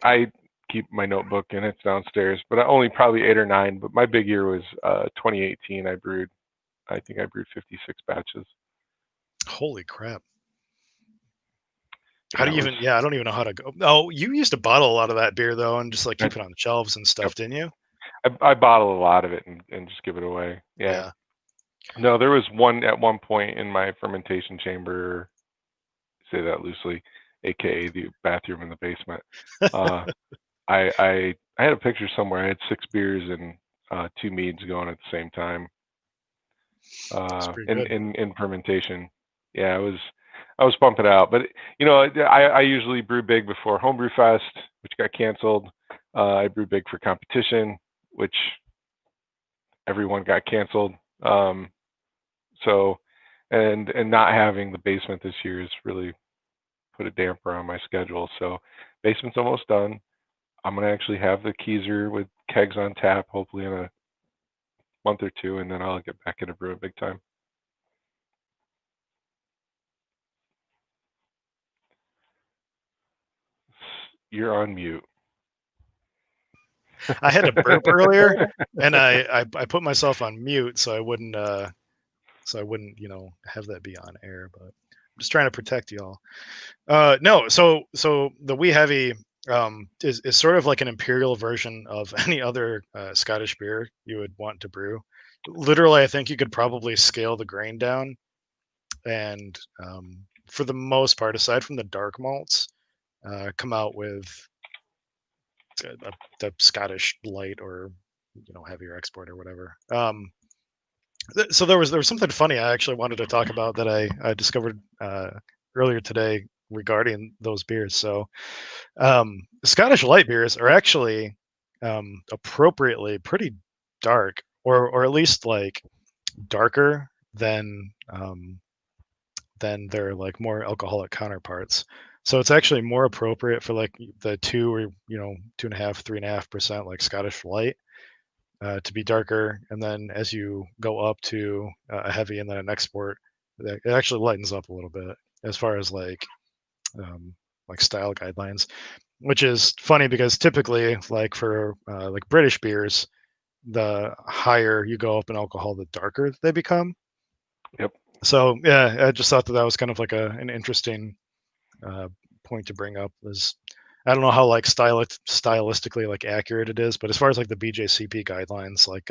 A: I keep my notebook and it's downstairs, but only probably 8 or 9. But my big year was 2018. I think I brewed 56 batches.
B: Holy crap! How
A: Yeah,
B: do
A: it
B: you
A: was.
B: even? Yeah, I don't even know how to go. Oh, you used to bottle a lot of that beer though, and just like
A: I,
B: keep it on the shelves and stuff,
A: yep,
B: didn't you?
A: I bottle a lot of it and just give it away. Yeah.
B: Yeah.
A: No, there was one at one point in my fermentation chamber, say that loosely, aka the bathroom in the basement. Uh, I had a picture somewhere. I had 6 beers and 2 meads going at the same time
B: That's pretty
A: in
B: good.
A: in fermentation. Yeah, I was pumping out, but I usually brew big before Homebrew Fest, which got canceled. I brew big for competition, which everyone got canceled. Um, so, and not having the basement this year has really put a damper on my schedule. So, basement's almost done. I'm gonna actually have the Keyser with kegs on tap, hopefully in a month or two, and then I'll get back into brewing big time. You're on mute.
B: I had to burp earlier, and I put myself on mute so I wouldn't have that be on air. But I'm just trying to protect y'all. No, so the Wee Heavy is sort of like an imperial version of any other Scottish beer you would want to brew. Literally, I think you could probably scale the grain down, and for the most part, aside from the dark malts, come out with the Scottish light or heavier export or whatever. So there was something funny I actually wanted to talk about that I discovered earlier today regarding those beers. So Scottish light beers are actually appropriately pretty dark, or at least like darker than their like more alcoholic counterparts. So it's actually more appropriate for like the 2.5, 3.5% like Scottish light to be darker, and then as you go up to a heavy and then an export, it actually lightens up a little bit as far as like style guidelines, which is funny because typically like for like British beers, the higher you go up in alcohol, the darker they become.
A: Yep.
B: So yeah, I just thought that was kind of like an interesting uh, point to bring up. Was I don't know how like stylistically like accurate it is, but as far as like the BJCP guidelines, like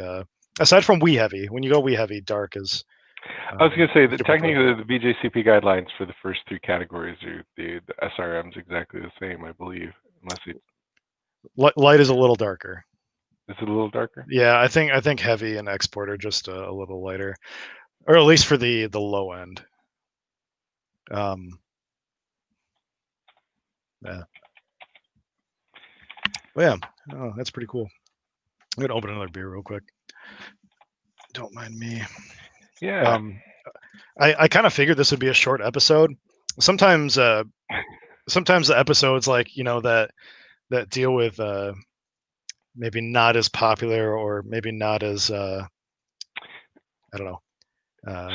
B: aside from Wee Heavy, when you go Wee Heavy, dark is
A: I was going to say that
B: typically
A: technically the BJCP guidelines for the first 3 categories are the SRM's exactly the same, I believe, unless
B: light is a little darker.
A: is it a little darker?
B: Yeah, I think heavy and export are just a little lighter, or at least for the low end. Yeah. Well, yeah. Oh, that's pretty cool. I'm gonna open another beer real quick. Don't mind me.
A: Yeah.
B: I kind of figured this would be a short episode. Sometimes sometimes the episodes like that deal with maybe not as popular or maybe not as I don't know.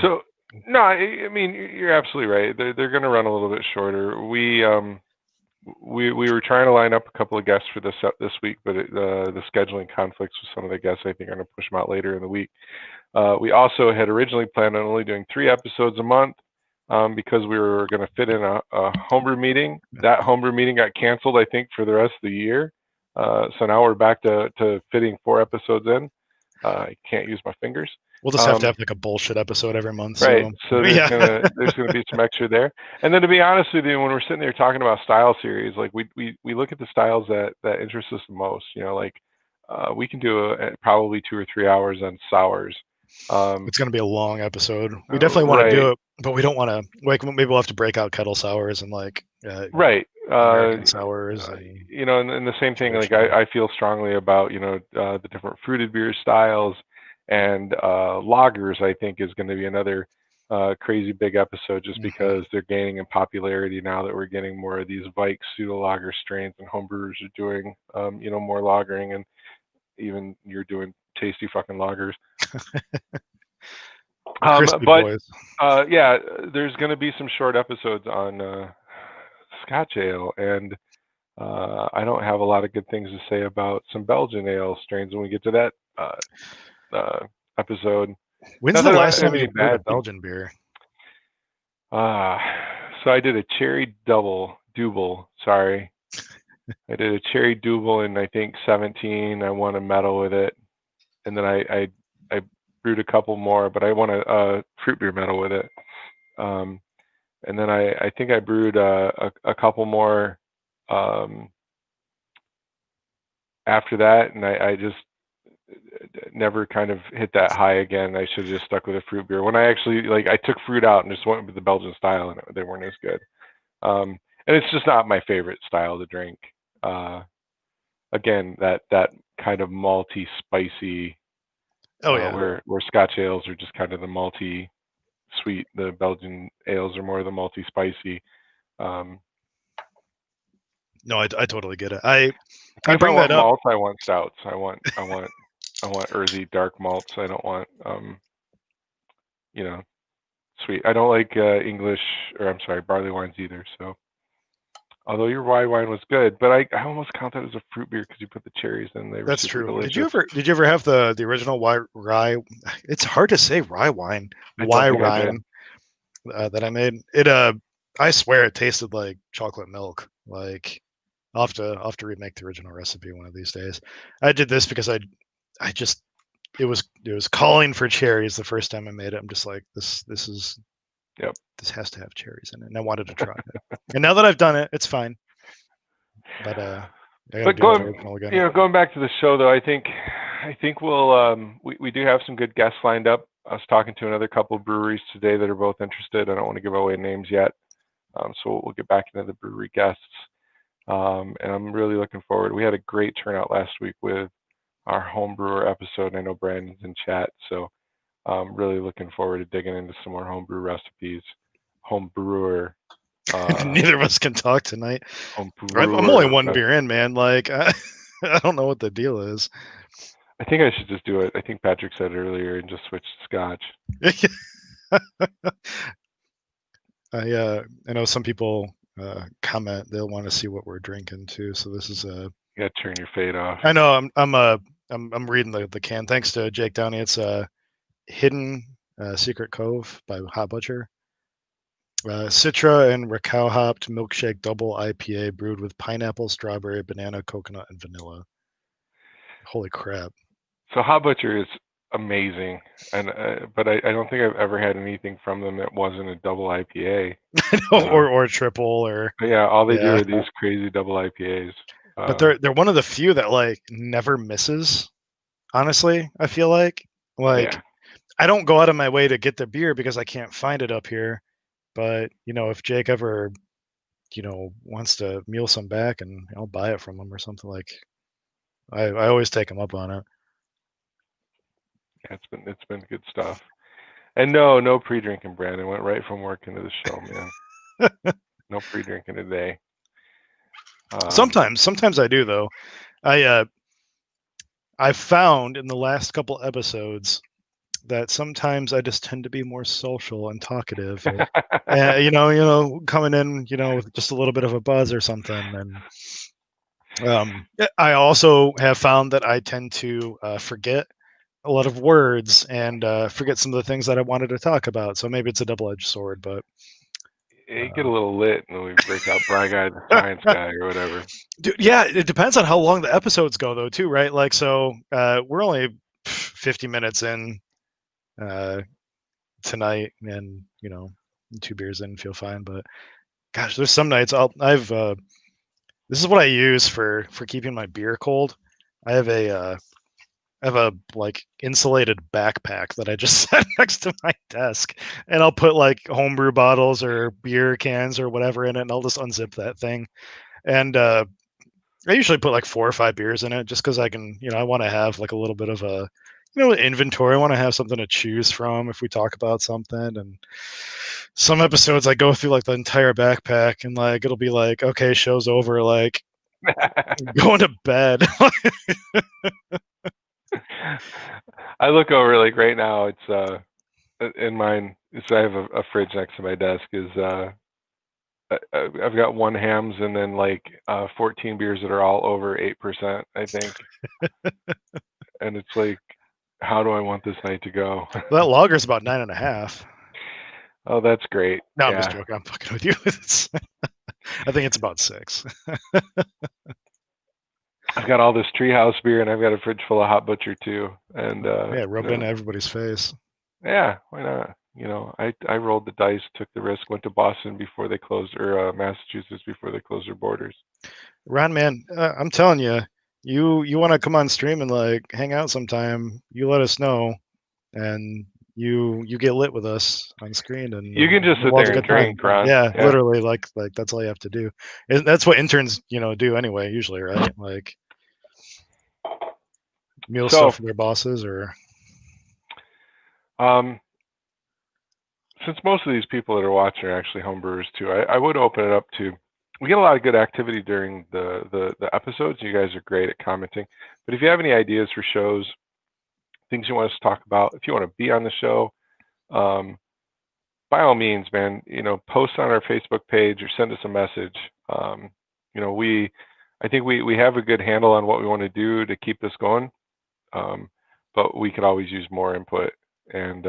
A: So no, I mean you're absolutely right. They're going to run a little bit shorter. We were trying to line up a couple of guests for this week, but the scheduling conflicts with some of the guests I think are going to push them out later in the week. We also had originally planned on only doing 3 episodes a month because we were going to fit in a homebrew meeting. That homebrew meeting got canceled, I think, for the rest of the year. So now we're back to fitting 4 episodes in. I can't use my fingers.
B: We'll just have to have like a bullshit episode every month.
A: Right.
B: So
A: So
B: yeah,
A: there's gonna be some extra there. And then to be honest with you, when we're sitting there talking about style series, like we look at the styles that interest us the most. Like we can do probably 2 or 3 hours on sours.
B: it's gonna be a long episode. We definitely want to
A: Right.
B: do it, but we don't want to like maybe we'll have to break out kettle sours and like
A: Right.
B: American sours and
A: And the same thing. Like
B: traditional.
A: I feel strongly about the different fruited beer styles and lagers. I think is going to be another crazy big episode just
B: Mhm.
A: because they're gaining in popularity now that we're getting more of these Vike pseudo lager strains, and homebrewers are doing more lagering, and even you're doing tasty fucking lagers.
B: Crispy
A: But
B: boys.
A: yeah, there's going to be some short episodes on Scotch Ale, and I don't have a lot of good things to say about some Belgian ale strains when we get to that episode.
B: When's
A: Not
B: the
A: that
B: last
A: I have
B: time
A: any
B: you brewed a
A: bad things.
B: Belgian beer?
A: Uh, so I did a cherry double, sorry. I did a cherry double in I think 17. I won a medal with it, and then I brewed a couple more, but I won a fruit beer medal with it. And then I think I brewed a couple more after that, and I just never kind of hit that high again. I should have just stuck with a fruit beer. When I actually I took fruit out and just went with the Belgian style, and they weren't as good. And it's just not my favorite style to drink. Again, that kind of malty, spicy,
B: Oh yeah.
A: where Scotch ales are just kind of the malty, sweet. The Belgian ales are more of the malty, spicy. Um,
B: No, I totally get it. I
A: if I
B: bring that
A: want
B: up.
A: malts, I want stouts. I want earthy dark malts. I don't want you know sweet. I don't like English, or I'm sorry, barley wines either. So although your rye wine was good, but I almost count that as a fruit beer because you put the cherries in. They were
B: That's
A: super
B: true.
A: delicious.
B: Did you ever have the original rye? It's hard to say rye wine.
A: I don't think I did.
B: Rye that I made. It I swear it tasted like chocolate milk. Like I'll have to remake the original recipe one of these days. I did this because I just it was calling for cherries the first time I made it. I'm just like this is
A: Yep.
B: this has to have cherries in it, and I wanted to try it. And now that I've done it, it's fine. But I got to
A: But
B: do that original again.
A: going back to the show though, I think we'll we do have some good guests lined up. I was talking to another couple of breweries today that are both interested. I don't want to give away names yet, so we'll get back into the brewery guests. And I'm really looking forward. We had a great turnout last week with our home brewer episode. I know Brandon's in chat, so I'm really looking forward to digging into some more homebrew recipes. Home brewer,
B: Neither of us can talk tonight.
A: home
B: I'm only
A: brewer.
B: one beer in, man. Like I don't know what the deal is.
A: I think I should just do it. I think Patrick said earlier and just switch to scotch.
B: I know some people comment they'll want to see what we're drinking too. So this is
A: You gotta turn your fade off.
B: I know I'm reading the can. Thanks to Jake Downey. It's a Hidden Secret Cove by Hot Butcher. Citra and Rakau hopped milkshake double IPA brewed with pineapple, strawberry, banana, coconut, and vanilla. Holy crap!
A: So Hot Butcher is amazing, and but I don't think I've ever had anything from them that wasn't a double IPA.
B: or triple or
A: But yeah, all they do
B: yeah.
A: are these crazy double IPAs.
B: But they're one of the few that like never misses. Honestly, I feel like
A: Yeah,
B: I don't go out of my way to get the beer because I can't find it up here. But if Jake ever wants to mule some back, and I'll buy it from him or something, like I always take him up on it.
A: yeah, it's been good stuff. And no pre-drinking, Brandon. Went right from work into the show, man. No pre-drinking today.
B: Sometimes I do though. I found in the last couple episodes that sometimes I just tend to be more social and talkative, and coming in, with just a little bit of a buzz or something. And I also have found that I tend to forget a lot of words and forget some of the things that I wanted to talk about. So maybe it's a double-edged sword, but
A: You get a little lit, and we break out Bright Guy, the Science Guy, or whatever.
B: dude, yeah, it depends on how long the episodes go, though, too, right? Like, so we're only 50 minutes in tonight, and 2 beers in, feel fine. But gosh, there's some nights this is what I use for keeping my beer cold. I have a like insulated backpack that I just set next to my desk, and I'll put like homebrew bottles or beer cans or whatever in it, and I'll just unzip that thing. And I usually put like 4 or 5 beers in it just because I can, I want to have like a little bit of a inventory. I want to have something to choose from if we talk about something. And some episodes I go through like the entire backpack, and like it'll be like, okay, show's over, like going to bed.
A: I look over like right now. It's in mine. So I have a fridge next to my desk. I've got one hams and then like 14 beers that are all over 8%, I think. And it's like, how do I want this night to go?
B: That lager's about 9.5.
A: Oh, that's great.
B: No, I'm just
A: Yeah.
B: joking. I'm fucking with you. I think it's about 6.
A: I've got all this treehouse beer and I've got a fridge full of Hot Butcher too. And
B: Yeah, rubbed into everybody's face.
A: yeah, why not? I rolled the dice, took the risk, went to Boston before they closed, or Massachusetts before they closed their borders.
B: Ron, man, I'm telling you, you want to come on stream and like hang out sometime, you let us know, and you get lit with us on screen, and
A: You can just sit
B: we'll have a
A: there and
B: good time.
A: drink, Ron.
B: Yeah,
A: Yeah.
B: literally, like that's all you have to do. And that's what interns, do anyway, usually, right? Like mule
A: So,
B: stuff for their bosses, or
A: since most of these people that are watching are actually homebrewers too, I would open it up to. We get a lot of good activity during the episodes. You guys are great at commenting. But if you have any ideas for shows, things you want us to talk about, if you want to be on the show, by all means, man, post on our Facebook page or send us a message. I think we have a good handle on what we want to do to keep this going, but we could always use more input and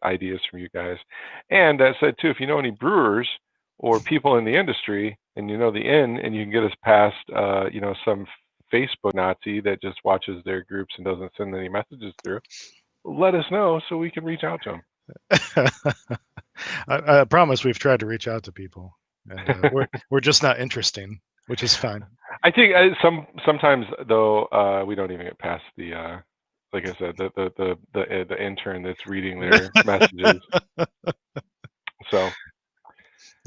A: ideas from you guys. And that said, too, if you know any brewers or people in the industry, and you know the inn, and you can get us past, some Facebook Nazi that just watches their groups and doesn't send any messages through, let us know so we can reach out to them.
B: I promise we've tried to reach out to people, and we're just not interesting, which is fine.
A: I think sometimes though we don't even get past the like I said the intern that's reading their messages. So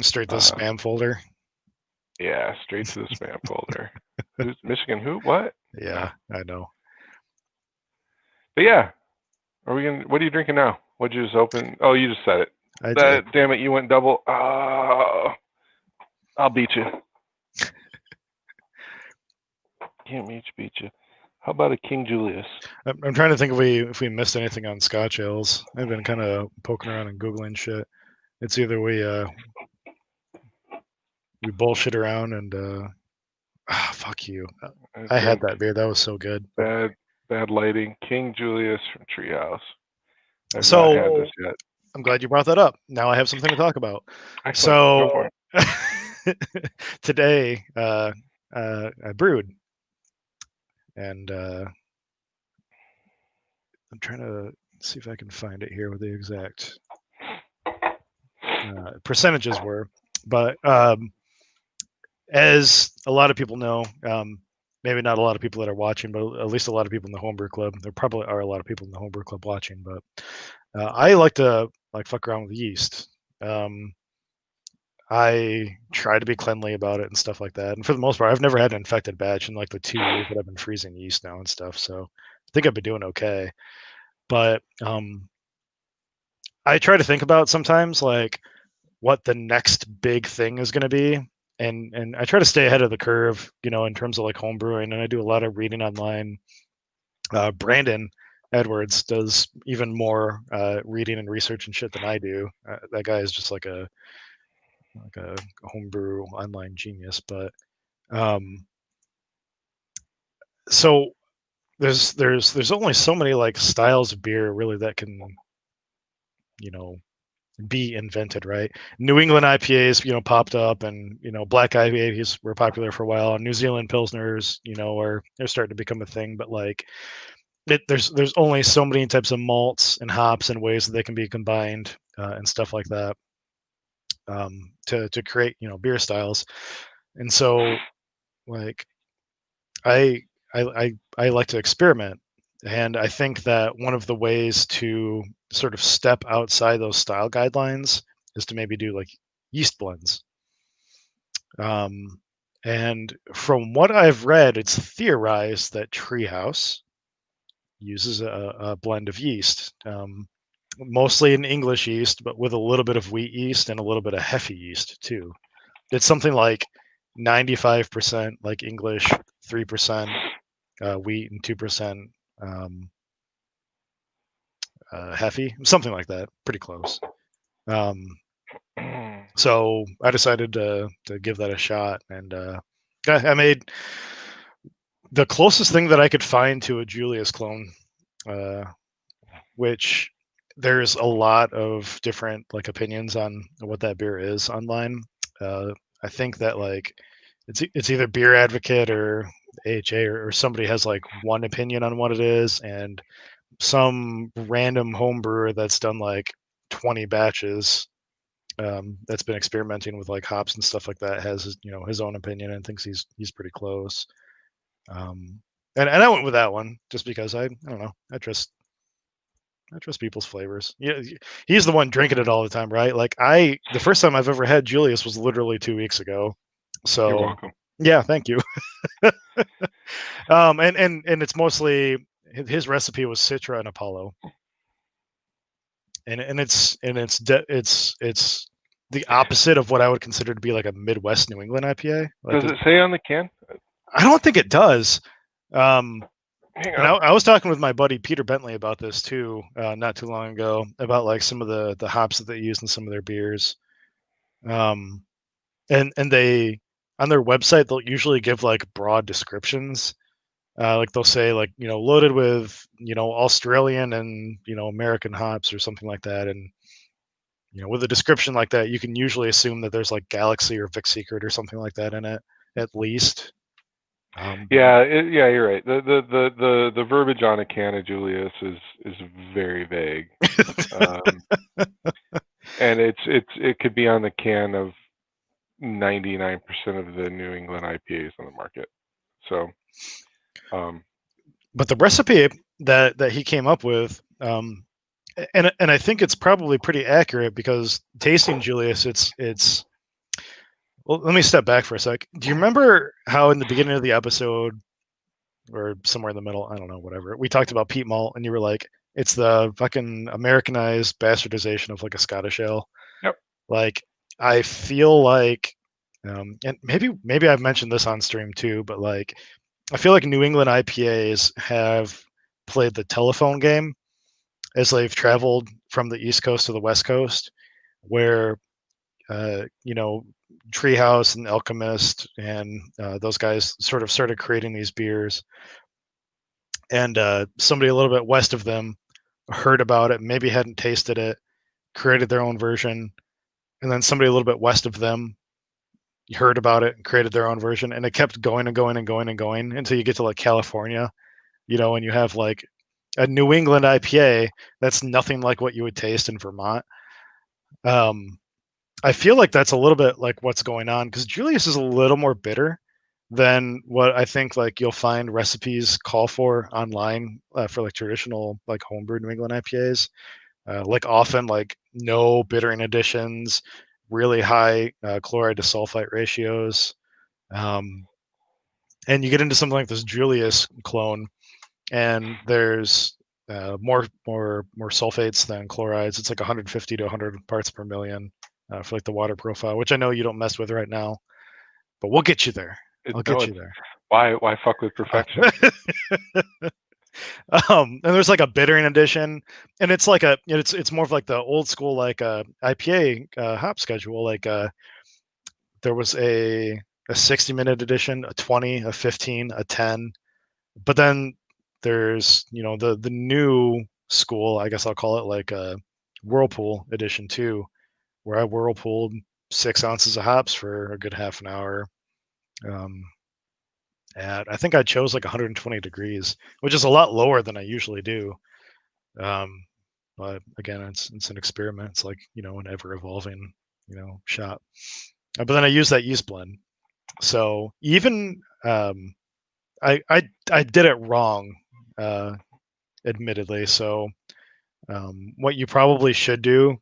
B: Straight to the spam folder.
A: Yeah, straight to the spam folder. Who's Michigan? Who? What?
B: Yeah, I know.
A: But yeah, are we gonna? What are you drinking now? What'd you just open? Oh, you just said it.
B: I did.
A: Damn it! You went double. I'll beat you. Can't beat you. How about a King Julius?
B: I'm trying to think if we missed anything on Scotch Ales. I've been kind of poking around and googling shit. It's either we bullshit around and fuck you. I had that beer. That was so good.
A: Bad lighting. King Julius from Treehouse. I've
B: So
A: not had this yet.
B: I'm glad you brought that up. Now I have something to talk about.
A: Excellent.
B: So
A: Go for it.
B: today I brewed, and I'm trying to see if I can find it here with the exact percentages were. But as a lot of people know, maybe not a lot of people that are watching, but at least a lot of people in the homebrew club. There probably are a lot of people in the homebrew club watching, but I like to fuck around with yeast. I try to be cleanly about it and stuff like that. And for the most part, I've never had an infected batch in like the 2 years that I've been freezing yeast now and stuff. So I think I've been doing okay. But I try to think about sometimes like what the next big thing is going to be. And I try to stay ahead of the curve, in terms of like home brewing. And I do a lot of reading online. Brandon Edwards does even more reading and research and shit than I do. That guy is just like a homebrew online genius. But so there's only so many like styles of beer really that can be invented, right? New England IPAs popped up, and black IPAs were popular for a while, and New Zealand pilsners they're starting to become a thing. But like there's only so many types of malts and hops and ways that they can be combined and stuff like that to create beer styles. And so like I I like to experiment, and I think that one of the ways to sort of step outside those style guidelines is to maybe do like yeast blends. And from what I've read, it's theorized that Treehouse uses a blend of yeast, mostly an English yeast, but with a little bit of wheat yeast and a little bit of Hefe yeast too. It's something like 95% like English, 3% wheat, and 2% Hefe, something like that. Pretty close. So I decided to give that a shot, and I made the closest thing that I could find to a Julius clone, which there's a lot of different like opinions on what that beer is online. I think that like it's either Beer Advocate or AHA or somebody has like one opinion on what it is, and some random home brewer that's done like 20 batches, that's been experimenting with like hops and stuff like that, has his, his own opinion and thinks he's pretty close. And I went with that one just because I don't know, I trust people's flavors. Yeah, he's the one drinking it all the time, right? Like the first time I've ever had Julius was literally 2 weeks ago.
A: You're
B: So
A: welcome.
B: yeah, thank you. And it's mostly his recipe was Citra and Apollo, and it's the opposite of what I would consider to be like a Midwest New England IPA. Like
A: Does it say on the can?
B: I don't think it does. Um,
A: Hang
B: and
A: on.
B: I was talking with my buddy Peter Bentley about this too, not too long ago, about like some of the hops that they use in some of their beers. And they on their website they'll usually give like broad descriptions. Like they'll say like loaded with Australian and American hops or something like that, and with a description like that, you can usually assume that there's like Galaxy or Vic Secret or something like that in it, at least.
A: Yeah, you're right. The verbiage on a can of Julius is very vague, and it could be on the can of 99% of the New England IPAs on the market. So,
B: but the recipe that he came up with, and I think it's probably pretty accurate because tasting Julius, it's. Well, let me step back for a sec. Do you remember how in the beginning of the episode, or somewhere in the middle, I don't know, whatever, we talked about peat malt, and you were like, it's the fucking Americanized bastardization of like a Scottish ale.
A: yep.
B: Like, I feel like, and maybe I've mentioned this on stream too, but like, I feel like New England IPAs have played the telephone game as they've traveled from the East Coast to the West Coast, where Treehouse and Alchemist and those guys sort of started creating these beers, and somebody a little bit west of them heard about it, maybe hadn't tasted it, created their own version, and then somebody a little bit west of them heard about it and created their own version, and it kept going and going and going and going until you get to like California, and you have like a New England IPA that's nothing like what you would taste in Vermont. I feel like that's a little bit like what's going on, because Julius is a little more bitter than what I think like you'll find recipes call for online for like traditional like homebrew New England IPAs. Like often like no bittering additions, really high chloride to sulfite ratios. Um, and you get into something like this Julius clone, and there's more sulfates than chlorides. It's like 150 to 100 parts per million for like the water profile, which I know you don't mess with right now, but we'll get you there. I'll get you there.
A: Why fuck with perfection?
B: And there's like a bittering addition, and it's like it's more of like the old school like IPA hop schedule. Like there was a 60-minute edition, a 20, a 15, a 10, but then there's the new school, I guess I'll call it, like a Whirlpool edition too, where I whirlpooled 6 ounces of hops for a good half an hour. At I think I chose like 120 degrees, which is a lot lower than I usually do. But again, it's an experiment. It's like an ever evolving shop. But then I use that yeast blend. So even I did it wrong, admittedly. So what you probably should do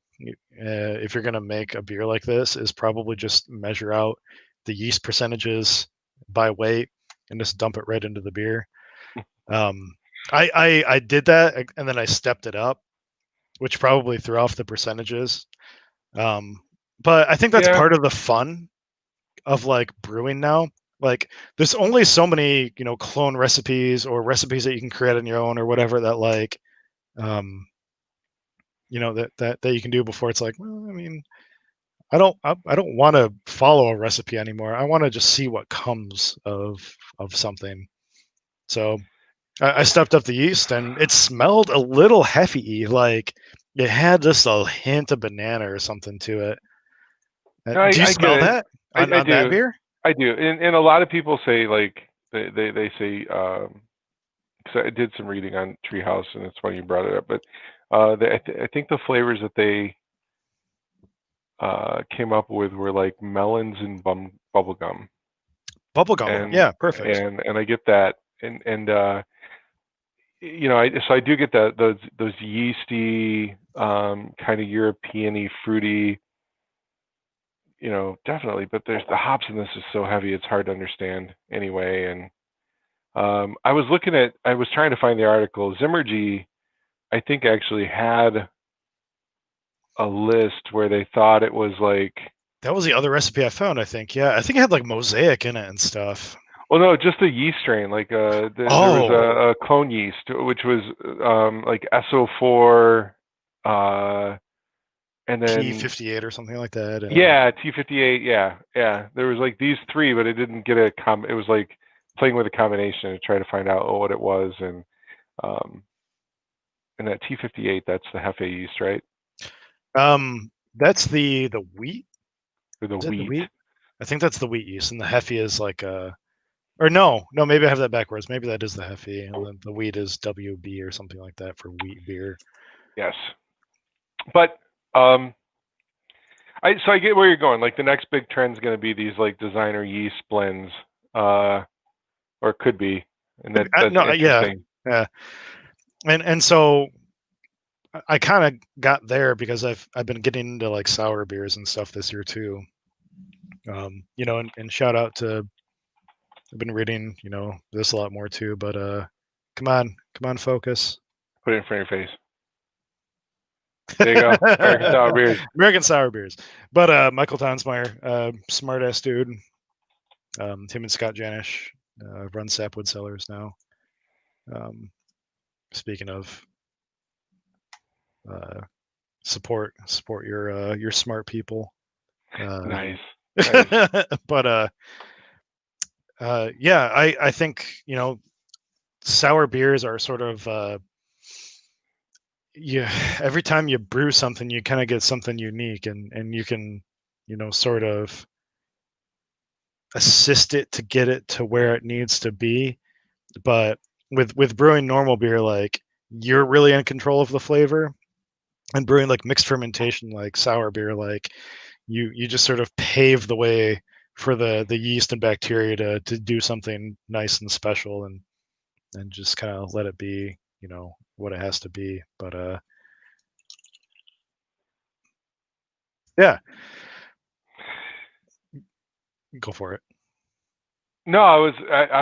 B: if you're going to make a beer like this is probably just measure out the yeast percentages by weight and just dump it right into the beer. Um, I did that and then I stepped it up, which probably threw off the percentages. But I think that's
A: Yeah.
B: part of the fun of like brewing now. Like there's only so many, clone recipes or recipes that you can create on your own or whatever that like um that you can do before it's like, well, I mean, I don't want to follow a recipe anymore. I want to just see what comes of something. So I stepped up the yeast and it smelled a little heavy, like it had just a hint of banana or something to it.
A: No,
B: Do you
A: I get
B: smell
A: it.
B: that
A: I
B: on that
A: do.
B: beer?
A: I do. And a lot of people say like they say because I did some reading on Treehouse, and it's funny you brought it up, but I think the flavors that they came up with were like melons and bubble gum,
B: Bubblegum.
A: and
B: Yeah, perfect.
A: and I get that, and so I do get that those yeasty kind of European-y fruity, definitely. But there's the hops in this is so heavy, it's hard to understand anyway. And I was trying to find the article. Zimmergy, I think, actually had a list where they thought it was like,
B: That was the other recipe I found, I think. Yeah, I think it had like mosaic in it and stuff.
A: well, no, just a yeast strain. Like there was
B: Oh,
A: a clone yeast, which was like SO4, and then
B: T58 or something like that. And
A: yeah, T58. Yeah, yeah. There was like these three, but it didn't get a It was like playing with a combination to try to find out what it was, um, and that T58, that's the Hefe yeast, right?
B: that's the wheat.
A: Or the
B: Is it the
A: wheat.
B: wheat? I think that's the wheat yeast, and the Hefe is like or no, maybe I have that backwards. Maybe that is the Hefe, and then the wheat is WB or something like that for wheat beer.
A: Yes, but um, I get where you're going. Like the next big trend is going to be these like designer yeast blends, or it could be, and that's
B: No, yeah,
A: interesting.
B: yeah, and so I kind of got there because I've been getting into like sour beers and stuff this year too. And shout out to I've been reading this a lot more too. But come on, focus.
A: Put it in front of your face. There you go. American sour beers.
B: American sour beers. But Michael Tonsmeyer, smart ass dude. Him and Scott Janish run Sapwood Cellars now. Speaking of uh, support your smart people.
A: Nice, nice.
B: But yeah, I think sour beers are sort of yeah. Every time you brew something, you kind of get something unique, and you can sort of assist it to get it to where it needs to be. But with brewing normal beer, like you're really in control of the flavor, and brewing like mixed fermentation, like sour beer, like you just sort of pave the way for the yeast and bacteria to do something nice and special, and just kind of let it be what it has to be. But yeah, go for it.
A: No, I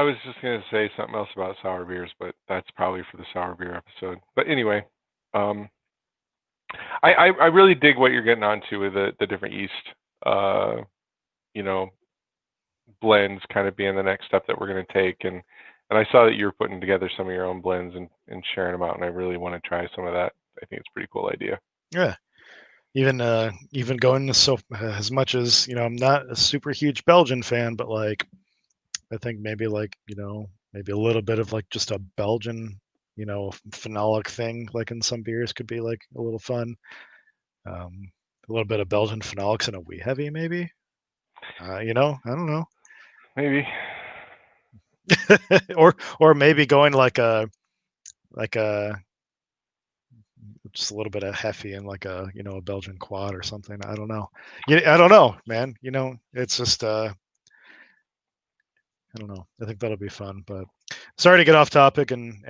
A: was just gonna say something else about sour beers, but that's probably for the sour beer episode. But anyway, um, I really dig what you're getting onto with the different yeast, uh, you know, blends kind of being the next step that we're gonna take. And I saw that you were putting together some of your own blends and sharing them out, and I really want to try some of that. I think it's a pretty cool idea.
B: Yeah, even going so as much as I'm not a super huge Belgian fan, but like I think maybe like maybe a little bit of like just a Belgian phenolic thing like in some beers could be like a little fun. Um, a little bit of Belgian phenolics in a wee heavy maybe. I don't know.
A: Maybe.
B: or maybe going like a just a little bit of Heffy and like a Belgian quad or something. I don't know. Yeah, I don't know, man. It's just I don't know. I think that'll be fun. But sorry to get off topic and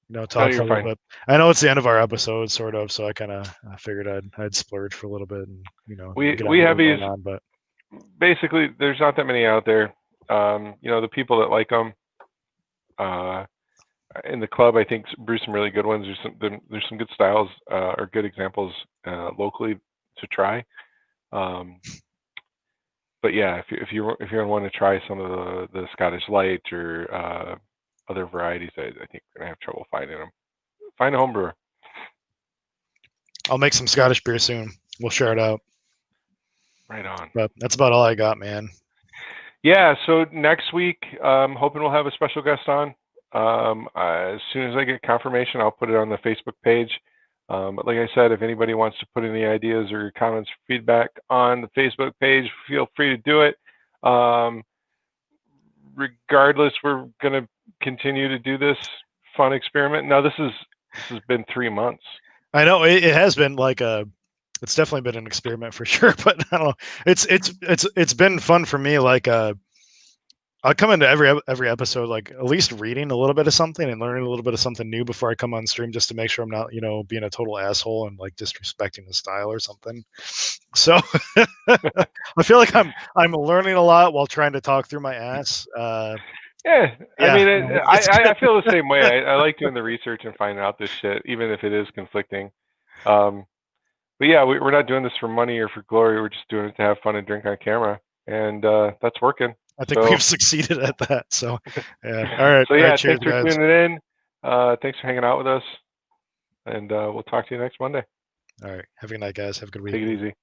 A: No,
B: talk for
A: you're
B: a little
A: fine.
B: bit. I know it's the end of our episode, sort of. So I figured I'd splurge for a little bit and
A: We
B: get on
A: we
B: what
A: have
B: we're
A: these
B: going on. But
A: basically. There's not that many out there. The people that like them in the club, I think brew some really good ones. There's some good styles or good examples locally to try. But yeah, if you want to try some of the Scottish Light or other varieties, I think we're gonna have trouble finding them. Find a home brewer.
B: I'll make some Scottish beer soon. We'll share it out.
A: Right on.
B: But that's about all I got, man.
A: Yeah, so next week, hoping we'll have a special guest on. As soon as I get confirmation, I'll put it on the Facebook page. But like I said, if anybody wants to put any ideas or comments, feedback on the Facebook page, feel free to do it. Regardless, we're going to continue to do this fun experiment. Now, this has been 3 months.
B: I know it has been like it's definitely been an experiment for sure, but I don't know. It's been fun for me. Like I come into every episode like at least reading a little bit of something and learning a little bit of something new before I come on stream, just to make sure I'm not being a total asshole and like disrespecting the style or something. So I feel like I'm learning a lot while trying to talk through my ass.
A: Yeah, I
B: Yeah,
A: mean, I feel the same way. I like doing the research and finding out this shit, even if it is conflicting. But yeah, we're not doing this for money or for glory. We're just doing it to have fun and drink on camera, and that's working.
B: I think
A: So,
B: we've succeeded at that. So, yeah. All right.
A: So yeah,
B: all right, cheers,
A: thanks for
B: guys.
A: tuning in. Thanks for hanging out with us, and we'll talk to you next Monday.
B: All right. Have a good night, guys. Have a good week.
A: Take it easy.